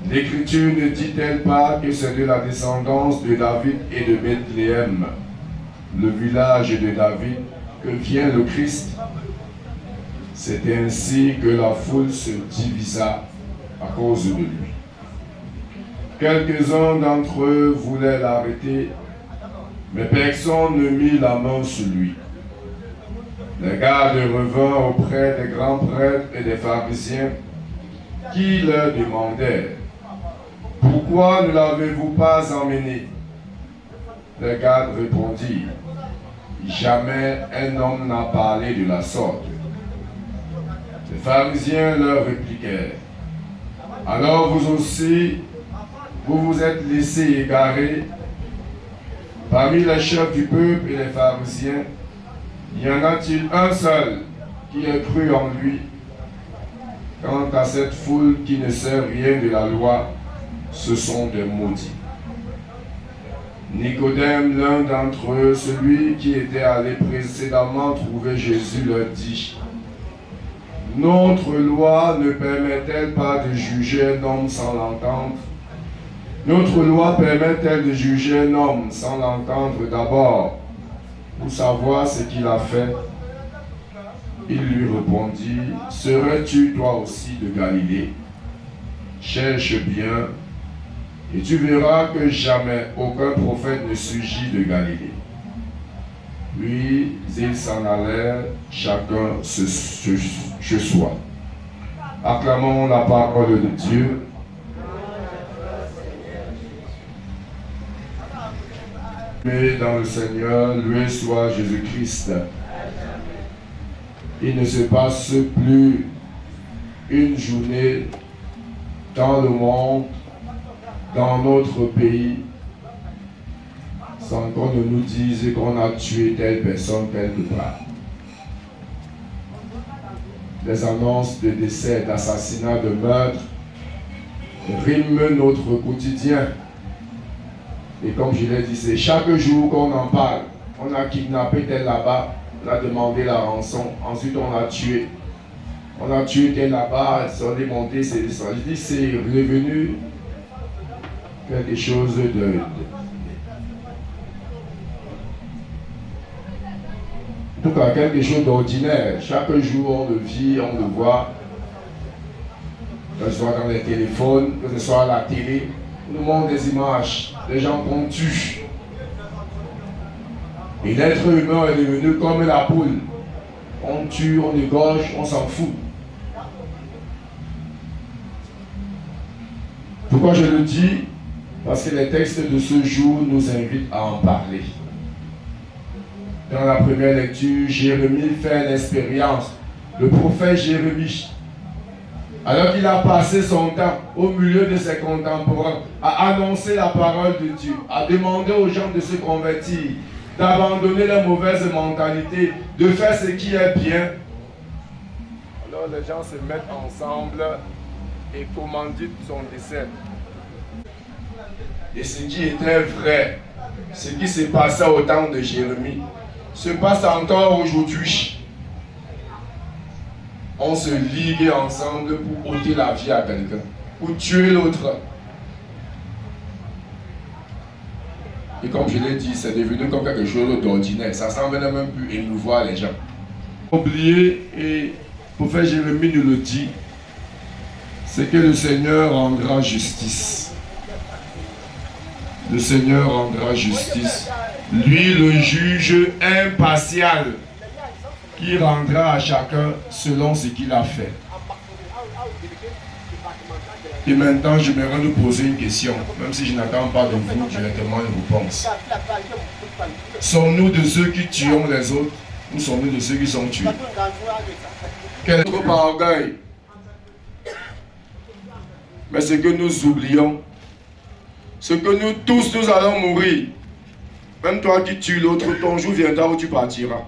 L'Écriture ne dit-elle pas que c'est de la descendance de David et de Bethléem, le village de David, que vient le Christ? C'est ainsi que la foule se divisa à cause de lui. Quelques-uns d'entre eux voulaient l'arrêter, mais personne ne mit la main sur lui. Les gardes revinrent auprès des grands prêtres et des pharisiens qui leur demandaient « Pourquoi ne l'avez-vous pas emmené ?» Les gardes répondirent « Jamais un homme n'a parlé de la sorte. » Les pharisiens leur répliquèrent « Alors vous aussi, vous vous êtes laissés égarer. Parmi les chefs du peuple et les pharisiens, y en a-t-il un seul qui ait cru en lui? Quant à cette foule qui ne sait rien de la loi, ce sont des maudits. » Nicodème, l'un d'entre eux, celui qui était allé précédemment trouver Jésus, leur dit « Notre loi ne permet-elle pas de juger un homme sans l'entendre? Notre loi permet-elle de juger un homme sans l'entendre d'abord pour savoir ce qu'il a fait? » Il lui répondit, « Serais-tu toi aussi de Galilée? Cherche bien, et tu verras que jamais aucun prophète ne surgit de Galilée. » Puis ils s'en allèrent, chacun chez soi. Acclamons la parole de Dieu. Mais dans le Seigneur, loué soit Jésus-Christ. Il ne se passe plus une journée dans le monde, dans notre pays, sans qu'on ne nous dise qu'on a tué telle personne quelque part. Les annonces de décès, d'assassinats, de meurtres riment notre quotidien. Et comme je l'ai dit, c'est chaque jour qu'on en parle. On a kidnappé tel là-bas, on a demandé la rançon, ensuite on a tué. On a tué tel là-bas, ils sont démontés, c'est descendu. Je dis, c'est revenu quelque chose de... En tout cas, quelque chose d'ordinaire. Chaque jour, on le vit, on le voit. Que ce soit dans les téléphones, que ce soit à la télé. On nous montre des images, des gens qu'on tue. Et l'être humain est devenu comme la poule. On tue, on égorge, on s'en fout. Pourquoi je le dis? Parce que les textes de ce jour nous invitent à en parler. Dans la première lecture, Jérémie fait l'expérience. Le prophète Jérémie, alors qu'il a passé son temps au milieu de ses contemporains, à annoncer la parole de Dieu, à demander aux gens de se convertir, d'abandonner leur mauvaise mentalité, de faire ce qui est bien. Alors les gens se mettent ensemble et commanditent son décès. Et ce qui était vrai, ce qui se passait au temps de Jérémie, se passe encore aujourd'hui. On se ligue ensemble pour ôter la vie à quelqu'un, pour tuer l'autre. Et comme je l'ai dit, c'est devenu comme quelque chose d'ordinaire. Ça semble même plus émouvoir les gens. Oublier, et le prophète Jérémie nous le dit, c'est que le Seigneur rendra justice. Le Seigneur rendra justice. Lui, le juge impartial, qui rendra à chacun selon ce qu'il a fait. Et maintenant, j'aimerais nous poser une question, même si je n'attends pas de vous directement une réponse. Sommes-nous de ceux qui tuons les autres, ou sommes-nous de ceux qui sont tués? Quel est par orgueil? Mais ce que nous oublions, c'est que nous tous, nous allons mourir. Même toi qui tues l'autre, ton jour viendra où tu partiras.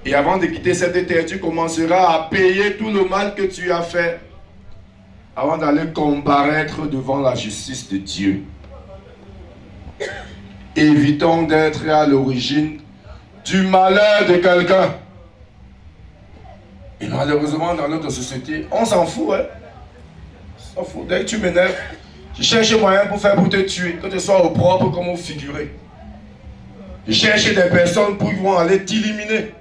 Et avant de quitter cette terre, tu commenceras à payer tout le mal que tu as fait avant d'aller comparaître devant la justice de Dieu. Évitons d'être à l'origine du malheur de quelqu'un. Et malheureusement, dans notre société, on s'en fout. Hein? On s'en fout. Dès que tu m'énerves, je cherche moyen pour faire pour te tuer, que ce soit au propre comme au figuré. Je cherche des personnes pour qu'ils vont aller t'éliminer.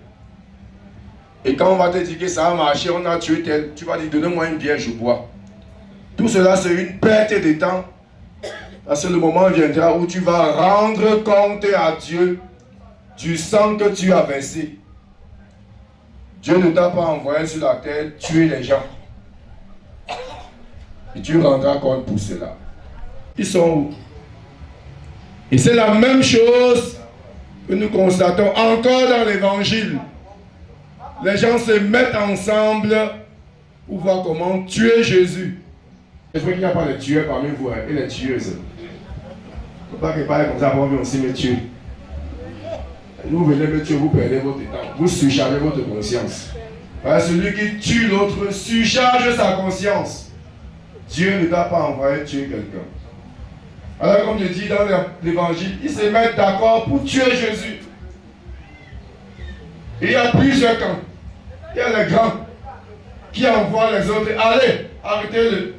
Et quand on va te dire que ça a marché, on a tué tel, tu vas dire donnez-moi une bière, je bois. Tout cela c'est une perte de temps. Parce que le moment viendra où tu vas rendre compte à Dieu du sang que tu as versé. Dieu ne t'a pas envoyé sur la terre tuer les gens. Et tu rendras compte pour cela. Ils sont où? Et c'est la même chose que nous constatons encore dans l'évangile. Les gens se mettent ensemble pour voir comment tuer Jésus. J'espère qu'il n'y a pas de tueurs parmi vous et les tueuses. Il ne faut pas que parlez comme ça pour venir aussi me tuer. Vous venez me tuer, vous perdez votre temps. Vous surchargez votre conscience. Celui qui tue l'autre surcharge sa conscience. Dieu ne t'a pas envoyé tuer quelqu'un. Alors comme je dis dans l'évangile, ils se mettent d'accord pour tuer Jésus. Et il y a plusieurs camps. Il y a les grands qui envoient les autres. Allez, arrêtez-le.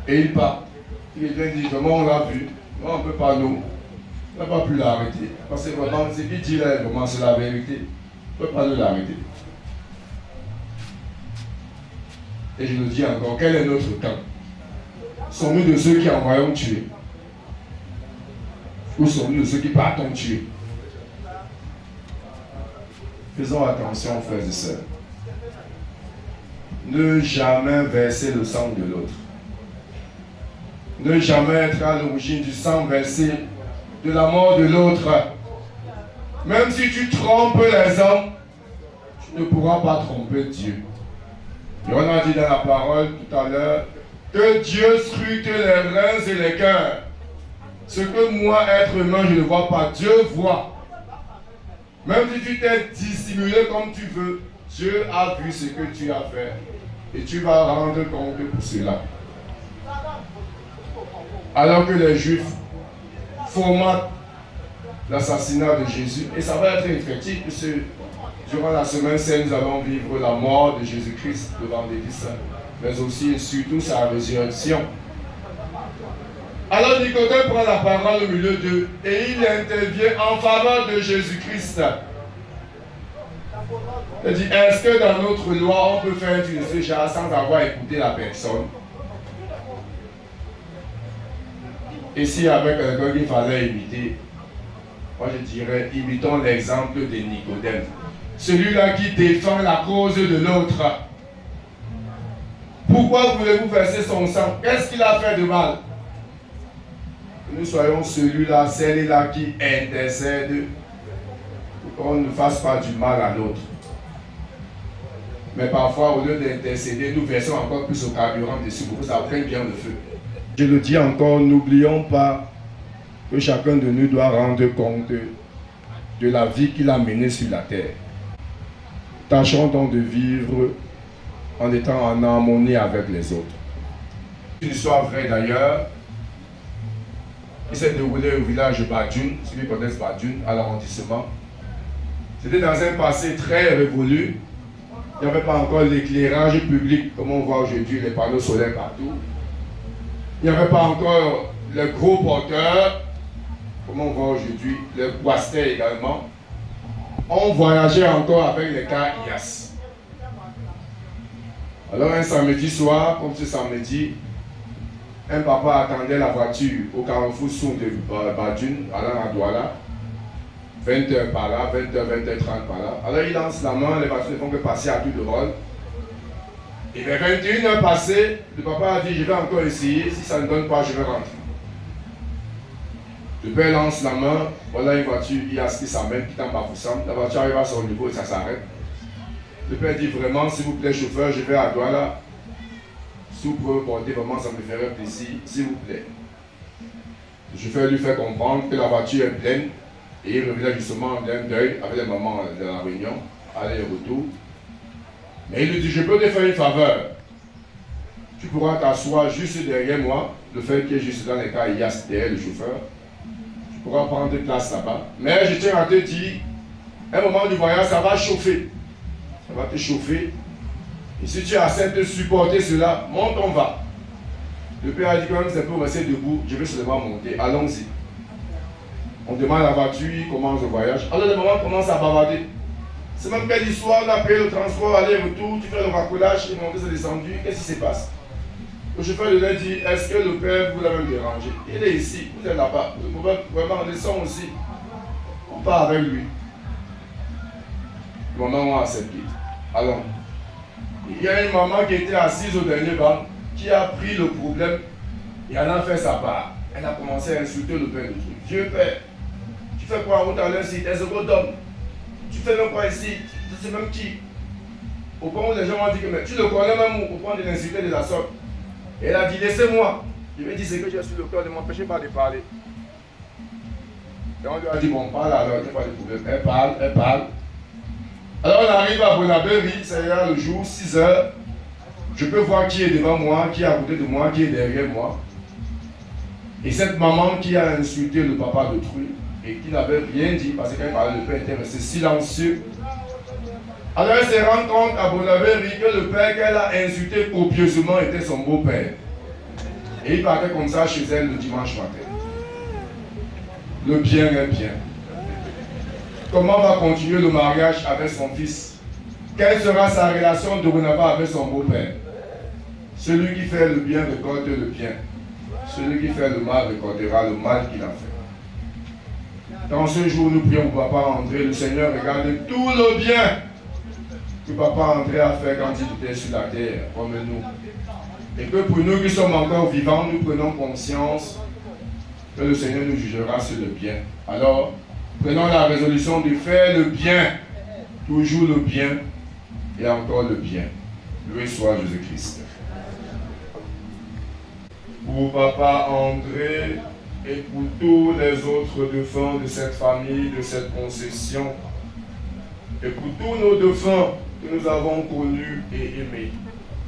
Et il part. Il vient dire, vraiment on l'a vu. Moi on ne peut pas nous. On n'a pas pu l'arrêter. Parce que vraiment, ce qu'il dit là, vraiment c'est la vérité. On ne peut pas nous l'arrêter. Et je le dis encore, quel est notre camp? Sommes-nous de ceux qui envoyons tuer? Ou sommes-nous de ceux qui partons tuer? Faisons attention, frères et sœurs. Ne jamais verser le sang de l'autre. Ne jamais être à l'origine du sang versé, de la mort de l'autre. Même si tu trompes les hommes, tu ne pourras pas tromper Dieu. Et on a dit dans la parole tout à l'heure que Dieu scrute les reins et les cœurs. Ce que moi, être humain, je ne vois pas, Dieu voit. Même si tu t'es dissimulé comme tu veux, Dieu a vu ce que tu as fait. Et tu vas rendre compte pour cela. Alors que les Juifs formatent l'assassinat de Jésus, et ça va être effectif, puisque durant la semaine sainte, nous allons vivre la mort de Jésus-Christ le vendredi saint, mais aussi et surtout sa résurrection. Alors Nicodème prend la parole au milieu d'eux et il intervient en faveur de Jésus-Christ. Il dit, est-ce que dans notre loi, on peut faire une ce genre sans avoir écouté la personne? Et si avec quelqu'un qu'il fallait imiter, moi je dirais, imitons l'exemple de Nicodème. Celui-là qui défend la cause de l'autre. Pourquoi voulez-vous verser son sang? Qu'est-ce qu'il a fait de mal? Que nous soyons celui-là, celle-là qui intercède pour qu'on ne fasse pas du mal à l'autre. Mais parfois, au lieu d'intercéder, nous versons encore plus au carburant dessus pour que ça prenne bien le feu. Je le dis encore, n'oublions pas que chacun de nous doit rendre compte de la vie qu'il a menée sur la terre. Tâchons donc de vivre en étant en harmonie avec les autres. Une histoire vraie d'ailleurs, qui s'est déroulée au village de Badjoun, ceux qui connaissent Badjoun, à l'arrondissement. C'était dans un passé très révolu. Il n'y avait pas encore l'éclairage public, comme on voit aujourd'hui, les panneaux solaires partout. Il n'y avait pas encore les gros porteurs, comme on voit aujourd'hui, les boisters également. On voyageait encore avec les cars IAS. Alors un samedi soir, comme ce samedi, un papa attendait la voiture au carrefour Soum de Badjoun, allant à Douala. 20h par là, 20h, 20h30 par là. Alors il lance la main, les voitures ne font que passer à tout le rôle. Et vers 21h passées, le papa a dit, je vais encore essayer, si ça ne donne pas, je vais rentrer. Le père lance la main, voilà une voiture, il a ce qui s'amène, qui t'en bafoussant. La voiture arrive à son niveau et ça s'arrête. Le père dit vraiment, s'il vous plaît, chauffeur, je vais à Douala. Si vous pouvez porter, vraiment, ça me ferait plaisir, s'il vous plaît. Le chauffeur lui fait comprendre que la voiture est pleine. Et il revenait justement d'un deuil avec les mamans de la réunion, aller et retour. Mais il lui dit, je peux te faire une faveur. Tu pourras t'asseoir juste derrière moi, le fait qu'il est juste dans les cas, il y a derrière le chauffeur. Tu pourras prendre place là-bas. Mais je tiens à te dire, à un moment du voyage, ça va chauffer. Ça va te chauffer. Et si tu acceptes de supporter cela, monte, on va. Le père a dit, quand même, c'est pour rester debout, je vais seulement monter. Allons-y. On demande la voiture, il commence le voyage. Alors le moment commence à bavarder. C'est même belle histoire, on a payé le transport, aller-retour, tu fais le racolage, il monte, c'est descendu, qu'est-ce qui se passe? Le chauffeur de l'air dit, est-ce que le père vous l'a même dérangé? Il est ici, vous êtes là-bas, vous pouvez vraiment descendre aussi. On part avec lui. Mon maman a accepté. Alors, il y a une maman qui était assise au dernier banc, qui a pris le problème et elle a fait sa part. Elle a commencé à insulter le père de Dieu. Vieux père, tu fais quoi en route à l'insite? T'es un second homme. Tu fais même quoi ici? Tu sais même qui? Au point où les gens m'ont dit que mais tu le connais même au point de l'insulter de la sorte. Et elle a dit laissez-moi. Il m'a dit c'est que j'ai sur le cœur, ne m'empêchez pas de parler. Et on lui a dit bon parle alors, il n'y a pas de problème. Elle parle, elle parle. Alors on arrive à Bonaberry, c'est là le jour, 6 heures. Je peux voir qui est devant moi, qui est à côté de moi, qui est derrière moi. Et cette maman qui a insulté le papa d'autrui et qui n'avait rien dit parce qu'elle parlait, le père était resté silencieux. Alors elle se rend compte à Bonaberry que le père qu'elle a insulté copieusement était son beau-père. Et il partait comme ça chez elle le dimanche matin. Le bien est bien. Comment va continuer le mariage avec son fils? Quelle sera sa relation dorénavant avec son beau-père? Celui qui fait le bien récolte le bien. Celui qui fait le mal récoltera le mal qu'il a fait. Dans ce jour, nous prions pour Papa André. Le Seigneur regarde tout le bien que Papa André a fait quand il était sur la terre, comme nous. Et que pour nous qui sommes encore vivants, nous prenons conscience que le Seigneur nous jugera sur le bien. Alors, prenons la résolution de faire le bien, toujours le bien et encore le bien. Loué soit Jésus-Christ. Pour Papa André et pour tous les autres défunts de cette famille, de cette concession, et pour tous nos défunts que nous avons connus et aimés,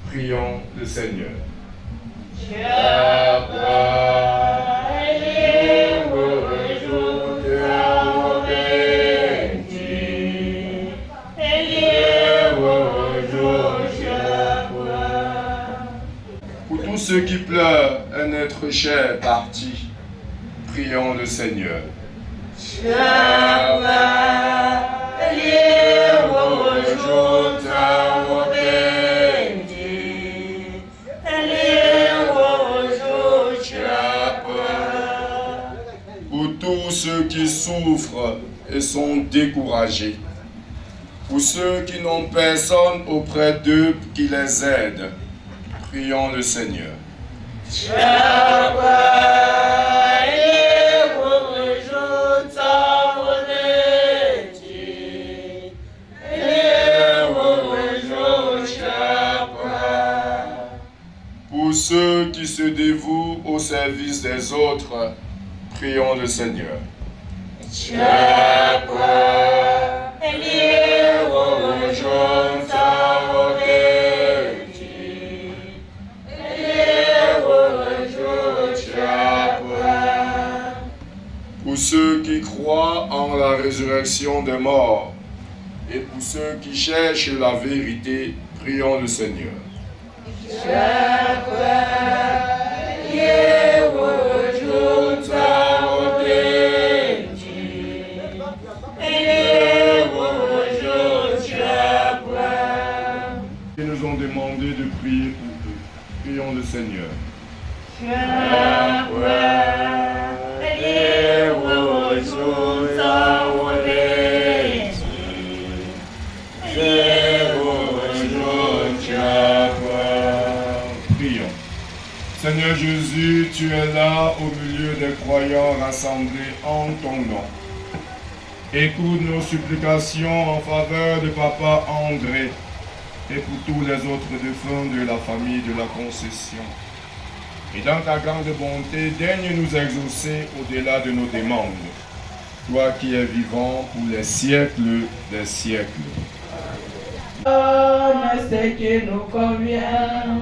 prions le Seigneur. Pour tous ceux qui pleurent un être cher parti, prions le Seigneur. Pour tous ceux qui souffrent et sont découragés, pour ceux qui n'ont personne auprès d'eux qui les aide, prions le Seigneur. Pour ceux qui se dévouent au service des autres, prions le Seigneur. Pour ceux qui croient en la résurrection des morts et pour ceux qui cherchent la vérité, prions le Seigneur. Ils nous ont demandé de prier pour eux. Prions le Seigneur. Prions. Seigneur Jésus, tu es là au milieu des croyants rassemblés en ton nom. Écoute nos supplications en faveur de Papa André et pour tous les autres défunts de la famille de la concession. Et dans ta grande bonté, daigne nous exaucer au-delà de nos demandes. Toi qui es vivant pour les siècles des siècles. Donne ce qui nous convient.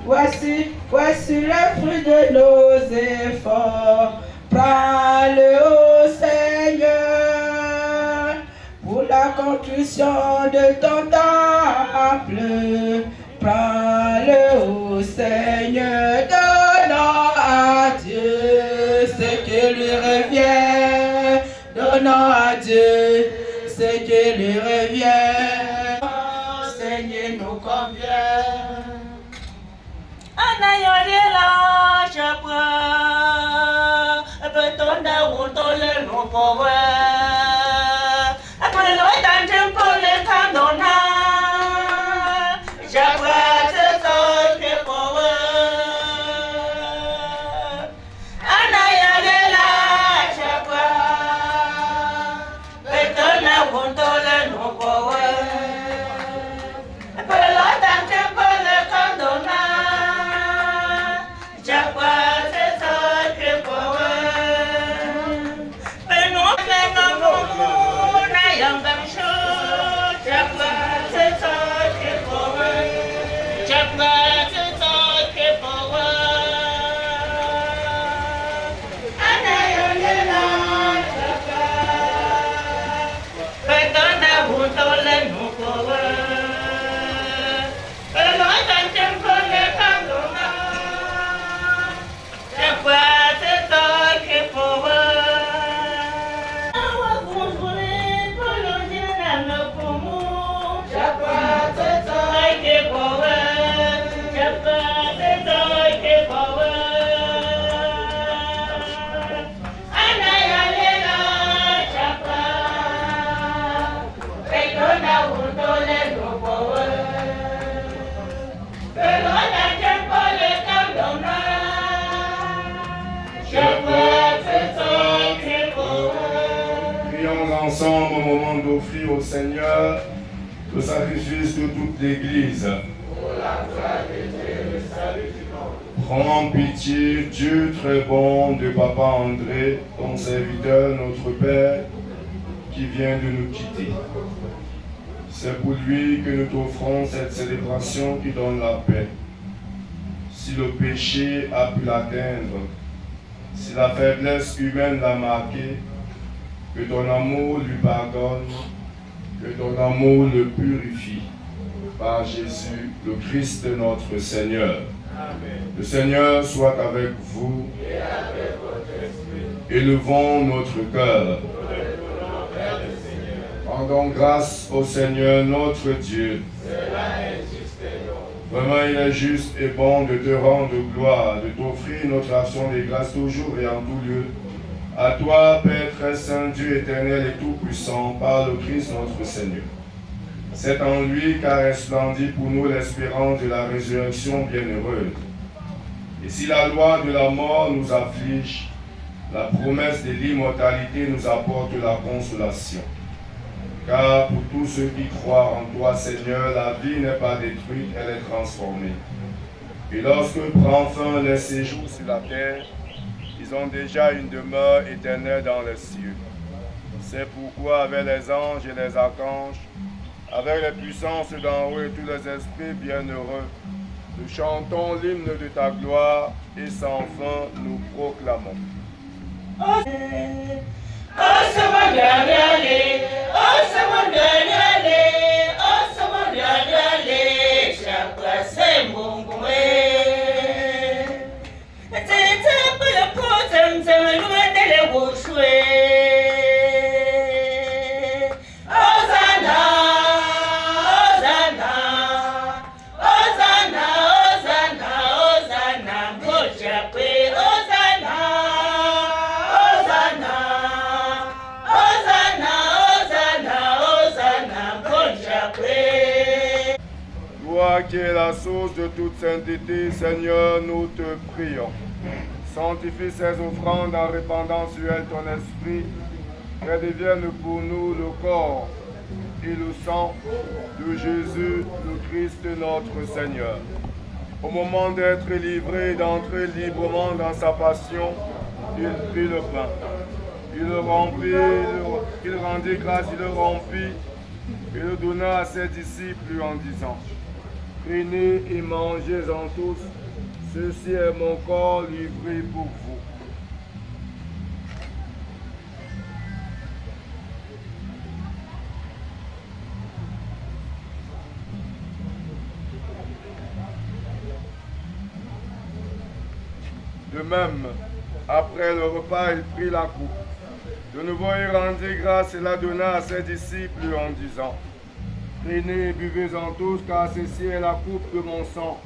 Voici le fruit de nos efforts. Prends-le au Seigneur pour la construction de ton temple. Prends-le au Seigneur, donnons à Dieu ce qui lui revient. Donnons à Dieu ce qui lui revient. Seigneur nous convient. Anayodela chapra, betonda utole no powe. Apolo tantempo au Seigneur le sacrifice de toute l'Église. Prends pitié, Dieu très bon de Papa André, ton serviteur, notre Père, qui vient de nous quitter. C'est pour lui que nous t'offrons cette célébration qui donne la paix. Si le péché a pu l'atteindre, si la faiblesse humaine l'a marqué, que ton amour lui pardonne, que ton amour le purifie. Par Jésus, le Christ notre Seigneur. Amen. Le Seigneur soit avec vous et avec votre esprit. Élevons notre cœur. Rendons grâce au Seigneur notre Dieu. Cela est juste et bon. Vraiment, il est juste et bon de te rendre gloire, de t'offrir notre action de grâce toujours et en tout lieu. À toi, Père très saint, Dieu éternel et tout-puissant, par le Christ notre Seigneur. C'est en lui qu'a resplendi pour nous l'espérance de la résurrection bienheureuse. Et si la loi de la mort nous afflige, la promesse de l'immortalité nous apporte la consolation. Car pour tous ceux qui croient en toi, Seigneur, la vie n'est pas détruite, elle est transformée. Et lorsque prend fin les séjours sur la terre, ils ont déjà une demeure éternelle dans les cieux. C'est pourquoi avec les anges et les archanges, avec les puissances d'en haut et tous les esprits bienheureux, nous chantons l'hymne de ta gloire et sans fin nous proclamons. Toi qui es la source de toute sainteté, Seigneur, nous te prions. Sanctifie ces offrandes en répandant sur elles ton esprit, qu'elles deviennent pour nous le corps et le sang de Jésus, le Christ notre Seigneur. Au moment d'être livré et d'entrer librement dans sa passion, il prit le pain. Il le rompit, il rendit grâce, il le rompit et le donna à ses disciples en disant: prenez et mangez-en tous, ceci est mon corps livré pour vous. De même, après le repas, il prit la coupe. De nouveau, il rendit grâce et la donna à ses disciples en disant: prenez et buvez-en tous, car ceci est la coupe de mon sang,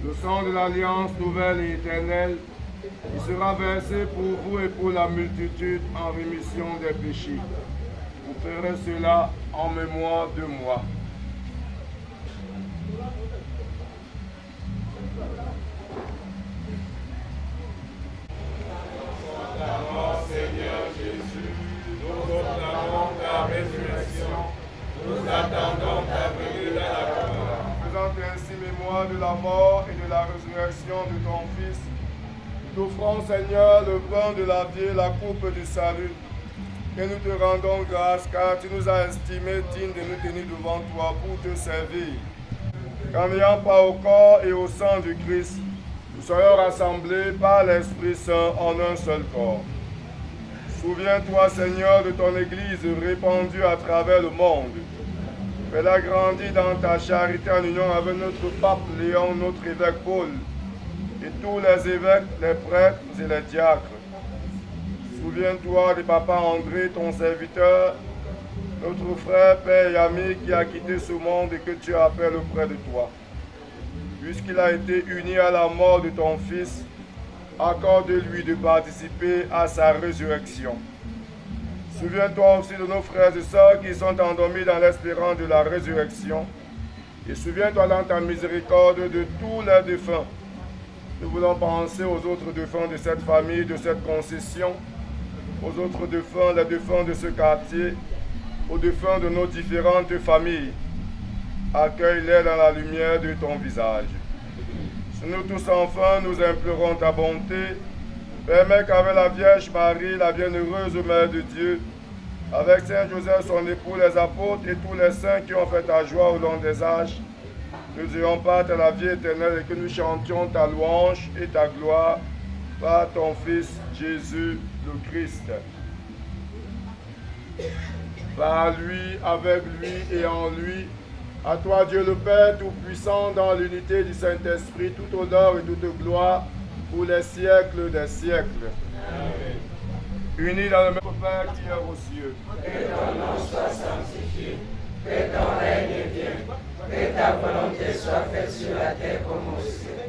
le sang de l'alliance nouvelle et éternelle, qui sera versé pour vous et pour la multitude en rémission des péchés. Vous ferez cela en mémoire de moi. Seigneur Jésus, nous proclamons ta résurrection. Nous attendons ta venue dans la gloire. Faisant ainsi mémoire de la mort et de la résurrection de ton Fils, nous t'offrons, Seigneur, le pain de la vie et la coupe du salut. Et nous te rendons grâce, car tu nous as estimés dignes de nous tenir devant toi pour te servir. Qu'en n'ayant pas au corps et au sang du Christ, nous soyons rassemblés par l'Esprit Saint en un seul corps. Souviens-toi, Seigneur, de ton Église répandue à travers le monde. Fais-la grandir dans ta charité en union avec notre pape Léon, notre évêque Paul, et tous les évêques, les prêtres et les diacres. Souviens-toi de Papa André, ton serviteur, notre frère, père et ami qui a quitté ce monde et que tu appelles auprès de toi. Puisqu'il a été uni à la mort de ton Fils, accorde-lui de participer à sa résurrection. Souviens-toi aussi de nos frères et sœurs qui sont endormis dans l'espérance de la résurrection. Et souviens-toi dans ta miséricorde de tous les défunts. Nous voulons penser aux autres défunts de cette famille, de cette concession, aux autres défunts, les défunts de ce quartier, aux défunts de nos différentes familles. Accueille-les dans la lumière de ton visage. Nous tous enfin, nous implorons ta bonté. Permets qu'avec la Vierge Marie, la bienheureuse Mère de Dieu, avec Saint Joseph, son époux, les apôtres et tous les saints qui ont fait ta joie au long des âges, nous ayons part à la vie éternelle et que nous chantions ta louange et ta gloire par ton Fils Jésus le Christ. Par lui, avec lui et en lui, à toi Dieu le Père Tout-Puissant, dans l'unité du Saint-Esprit, tout honneur et toute gloire pour les siècles des siècles. Amen. Unis dans le même Père qui est aux cieux. Que ton nom soit sanctifié, que ton règne vienne, que ta volonté soit faite sur la terre comme au ciel.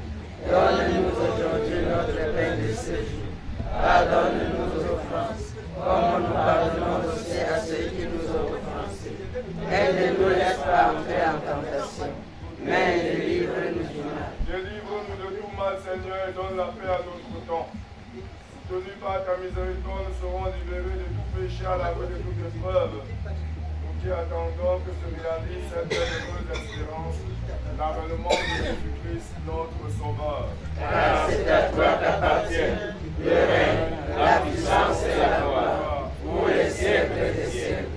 Donne-nous aujourd'hui notre pain de ce jour. Pardonne-nous nos offenses, comme nous pardonnons aussi à ceux qui nous ont offensés. Et ne nous laisse pas entrer en tentation, mais délivre-nous du mal. Délivre-nous de tout mal, Seigneur, et donne la paix à notre temps. Soutenus par ta miséricorde, nous serons libérés de tout péché à la de toute épreuve. Nous qui attendons que se réalise cette heureuse espérance, l'avènement de Jésus-Christ, notre Sauveur. Car c'est à toi qu'appartiennent le règne, la puissance et la gloire, pour les siècles des siècles.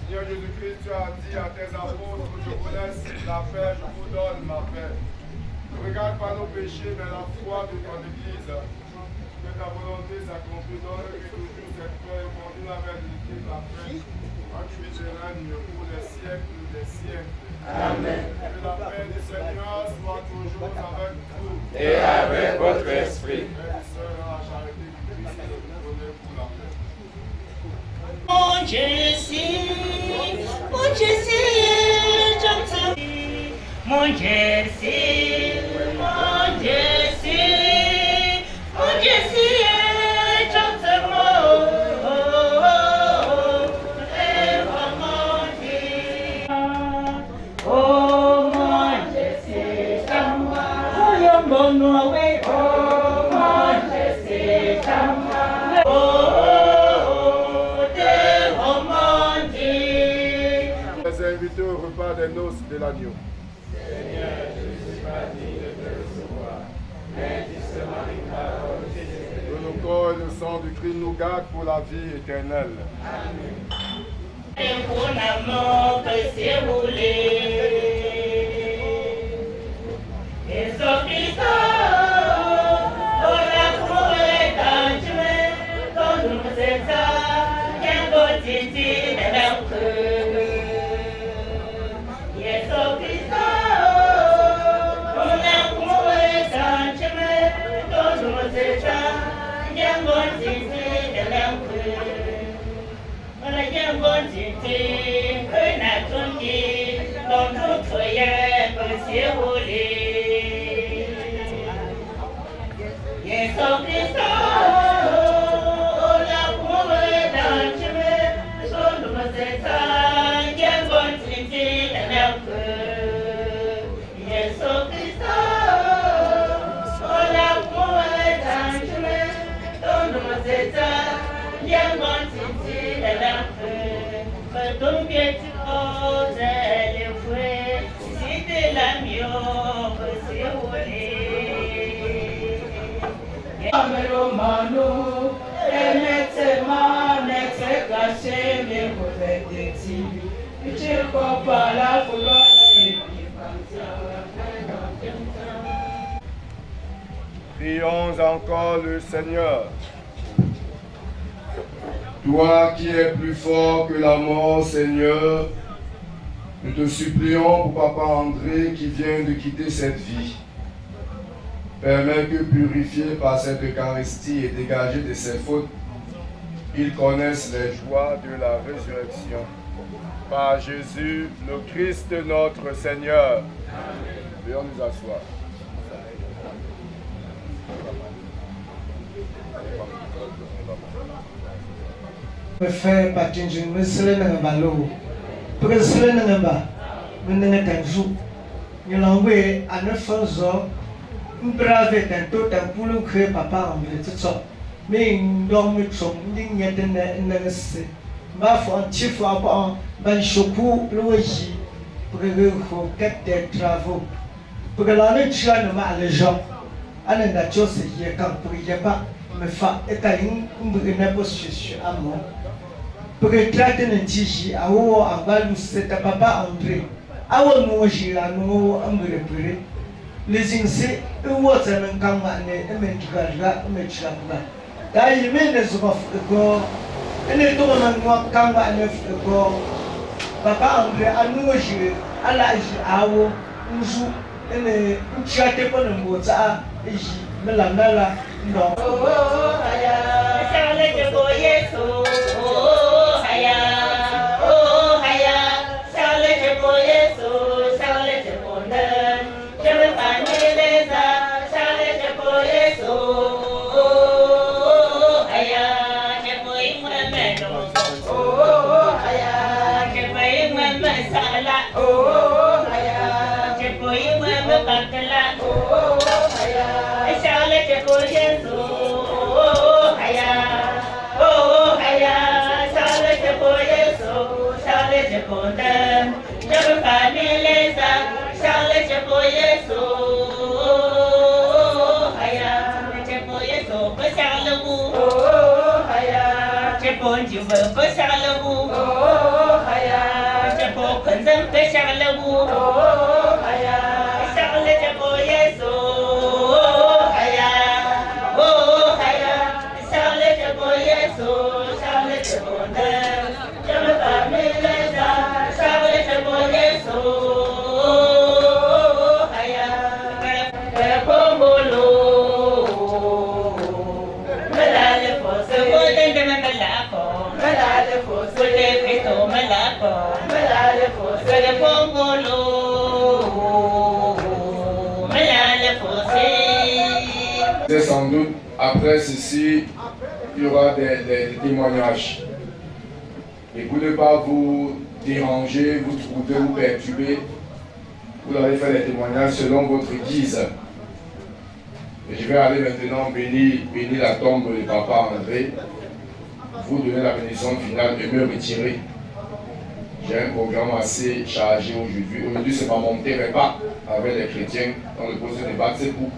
Seigneur Jésus-Christ, tu as dit à tes apôtres, je vous laisse la paix, je vous donne ma paix. Ne regarde pas nos péchés, mais la foi de ton Église. Que ta volonté s'accomplisse, donne que toujours cette paix et conduise la vérité de la paix, en qui tu règnes pour les siècles des siècles. Amen. Que la paix du Seigneur soit toujours avec vous. Et avec votre esprit. Frères et sœurs, dans la charité du Christ, nous donnez pour la paix. Mon Jésus, mon Jésus, j'entends. Mon Jésus, mon Jésus. Mon Jésus, chante-moi, oh mon Jésus, chante-moi, oh mon Jésus, chante-moi, oh mon Dieu. Les invités au repas des noces de l'agneau. Seigneur, je ne suis pas digne de te recevoir, mais dis seulement une parole. Le corps et le sang du Christ nous gardent pour la vie éternelle. Amen. Et pour l'amour que c'est roulé, et son Christ, oh l'amour est en Dieu, quand nous sommes un quotidien de l'amour. Et son Christ, oh l'amour est en Dieu, quand nous sommes un quotidien de l'amour. Prions encore le Seigneur. Toi qui es plus fort que la mort, Seigneur, nous te supplions pour Papa André qui vient de quitter cette vie. Permets que, purifié par cette Eucharistie et dégagé de ses fautes, il connaisse les joies de la résurrection. Par Jésus, le Christ notre Seigneur. Veuillons nous asseoir. Fait patinjin mesle na balo presle na ba menenga tanzu nyalangwe anafanzo mbrave tanto tampulu khe papa ambe tso me ndom chom ding yeten na se ma fo antifo abo ban shoku loji pour que quête des travaux pour que l'année tira ne ma les gens ana da chose y quand pour y pas me fa et ta une position à moi pour que traiter ne tiji awo abalu c'est papa André awo no jira no ambre pere les inse wo tsemen kan ma ne men tugarga men chamba da yi men ne so ko ene to man no kan ma ne ko papa André anu jira ala ji awo nzu ene nchiate po ne mbotsa ji melanala no haya sale je bo yeso haya haya sale je bo yeso sale je bo nan je me paneleza sale je bo yeso haya je bo imameno haya je bo imamsala haya je bo imamkatla haya sale je bo yeso haya sale je bo yeso sale je bo nan je me paneleza sale je bo yeso haya je bo yeso ba sale mu haya je bo jiba ba sale mu haya je bo kanzan ba sale mu haya sale je bo yeso haya sale je bo yeso sale je bo nan je me paneleza sale je bo yeso haya Pongolo Malale fosse Potente malako Malale fosse Potente malako Malale fosse Pongolo Malale fosse. Sans doute, après ceci, il y aura des témoignages. Et pour ne pas vous déranger, vous trouver, vous perturber, vous allez faire des témoignages selon votre guise. Et je vais aller maintenant bénir la tombe de papa André, vous donner la bénédiction finale et me retirer. J'ai un programme assez chargé aujourd'hui. Aujourd'hui, c'est pas mon repas avec les chrétiens dans le poste de débat. C'est pour.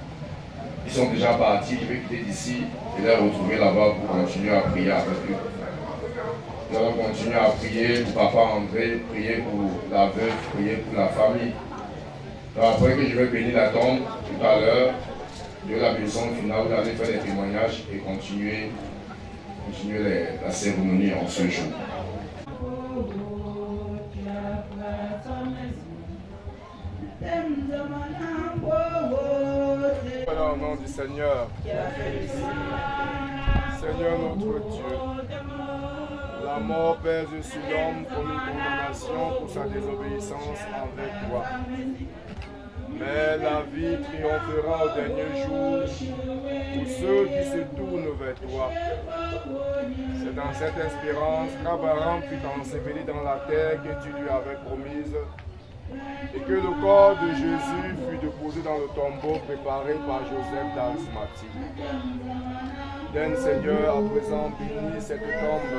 Ils sont déjà partis. Je vais quitter d'ici et les retrouver là-bas pour continuer à prier avec eux. Nous allons continuer à prier pour papa André, prier pour la veuve, prier pour la famille. Donc après que je vais bénir la tombe tout à l'heure, de la bénédiction finale, vous allez faire des témoignages et continuer la cérémonie en ce jour. Voilà, au nom du Seigneur. Seigneur notre Dieu, la mort pèse sur l'homme comme une condamnation pour sa désobéissance envers toi. Mais la vie triomphera au dernier jour pour ceux qui se tournent vers toi. C'est dans cette espérance qu'Abraham fut enseveli dans la terre que tu lui avais promise et que le corps de Jésus fut déposé dans le tombeau préparé par Joseph d'Arimathie. Donne Seigneur à présent bénis cette tombe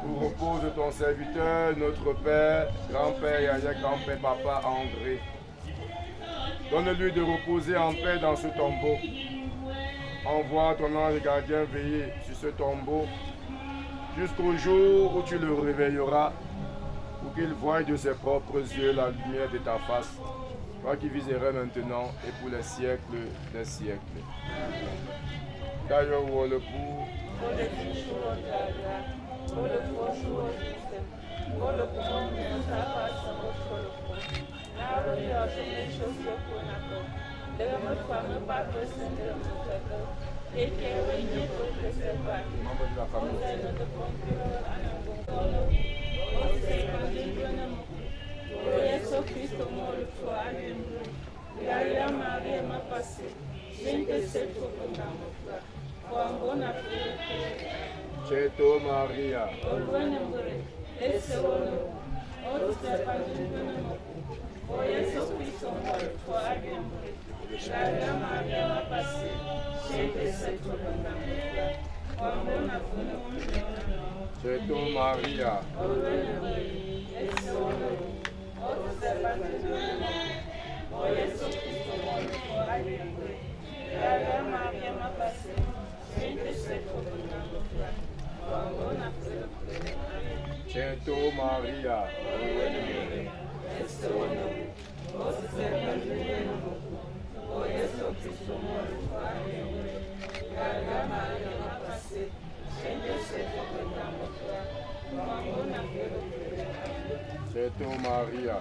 où repose ton serviteur, notre Père, grand-père Yaya, grand-père Papa André. Donne-lui de reposer en paix dans ce tombeau. Envoie ton ange gardien veiller sur ce tombeau jusqu'au jour où tu le réveilleras pour qu'il voie de ses propres yeux la lumière de ta face, toi qui viserais maintenant et pour les siècles des siècles. D'ailleurs, où le pour membre de la famille. Yesu Kristo Maria Maria mapasi Sente setu kundamuka Wangona Ceto Maria. Olwene mbure Ese wono Otse panjuna O Yesu Kristo Maria Maria mapasi Sente setu kundamuka Wangona Cheto Maria. Cheto Maria. Cheto Maria.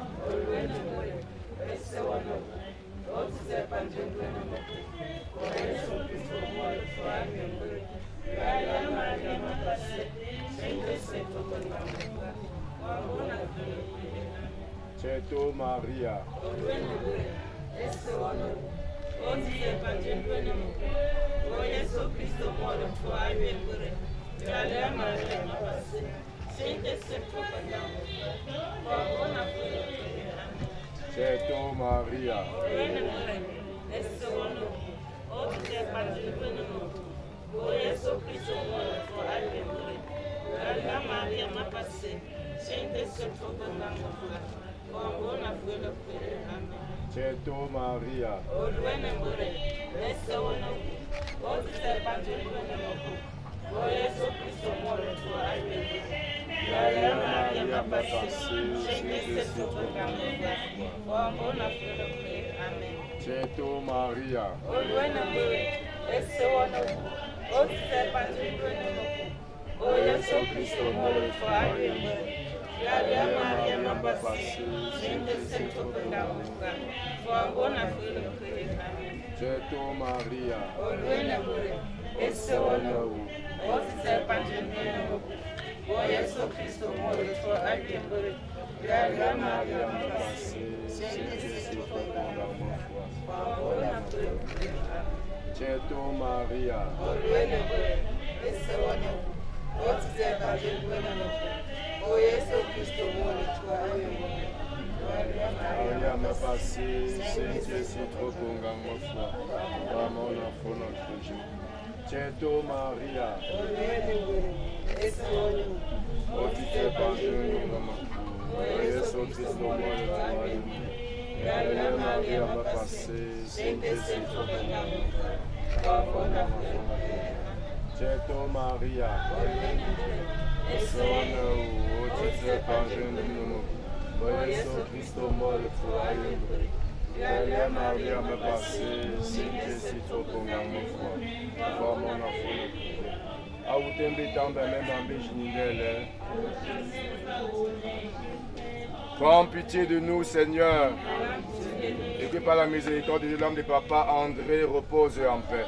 Cheto Maria. Cheto Maria. Cheto Maria. Cheto Maria. Cheto Maria. Cheto Maria. Maria m'a passé, Saint-Jésus trop bon dans mon foi, vraiment on a fait notre jour. Cheto Maria. Oh tu t'es pardonné dans ma cour, Jésus Christ au monde de Maria m'a passé, Saint-Jésus trop bon dans mon foi, vraiment on a fait notre jour. Cheto Maria. Oh tu t'es pardonné dans ma cour. Jésus Christ au monde de Maria m'a passé, Saint-Jésus trop bon dans mon foi, vraiment on a fait notre jour. A ou tembe tambe même en Béjinidel. Prends pitié de nous, Seigneur, et que par la miséricorde de l'âme de papa André repose en paix.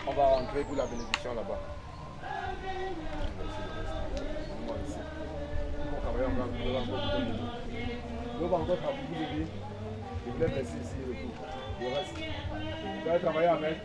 On va rentrer pour la bénédiction là-bas. On va encore travailler. Je voulais laisser ici le coup. Le reste. Vous allez travailler avec.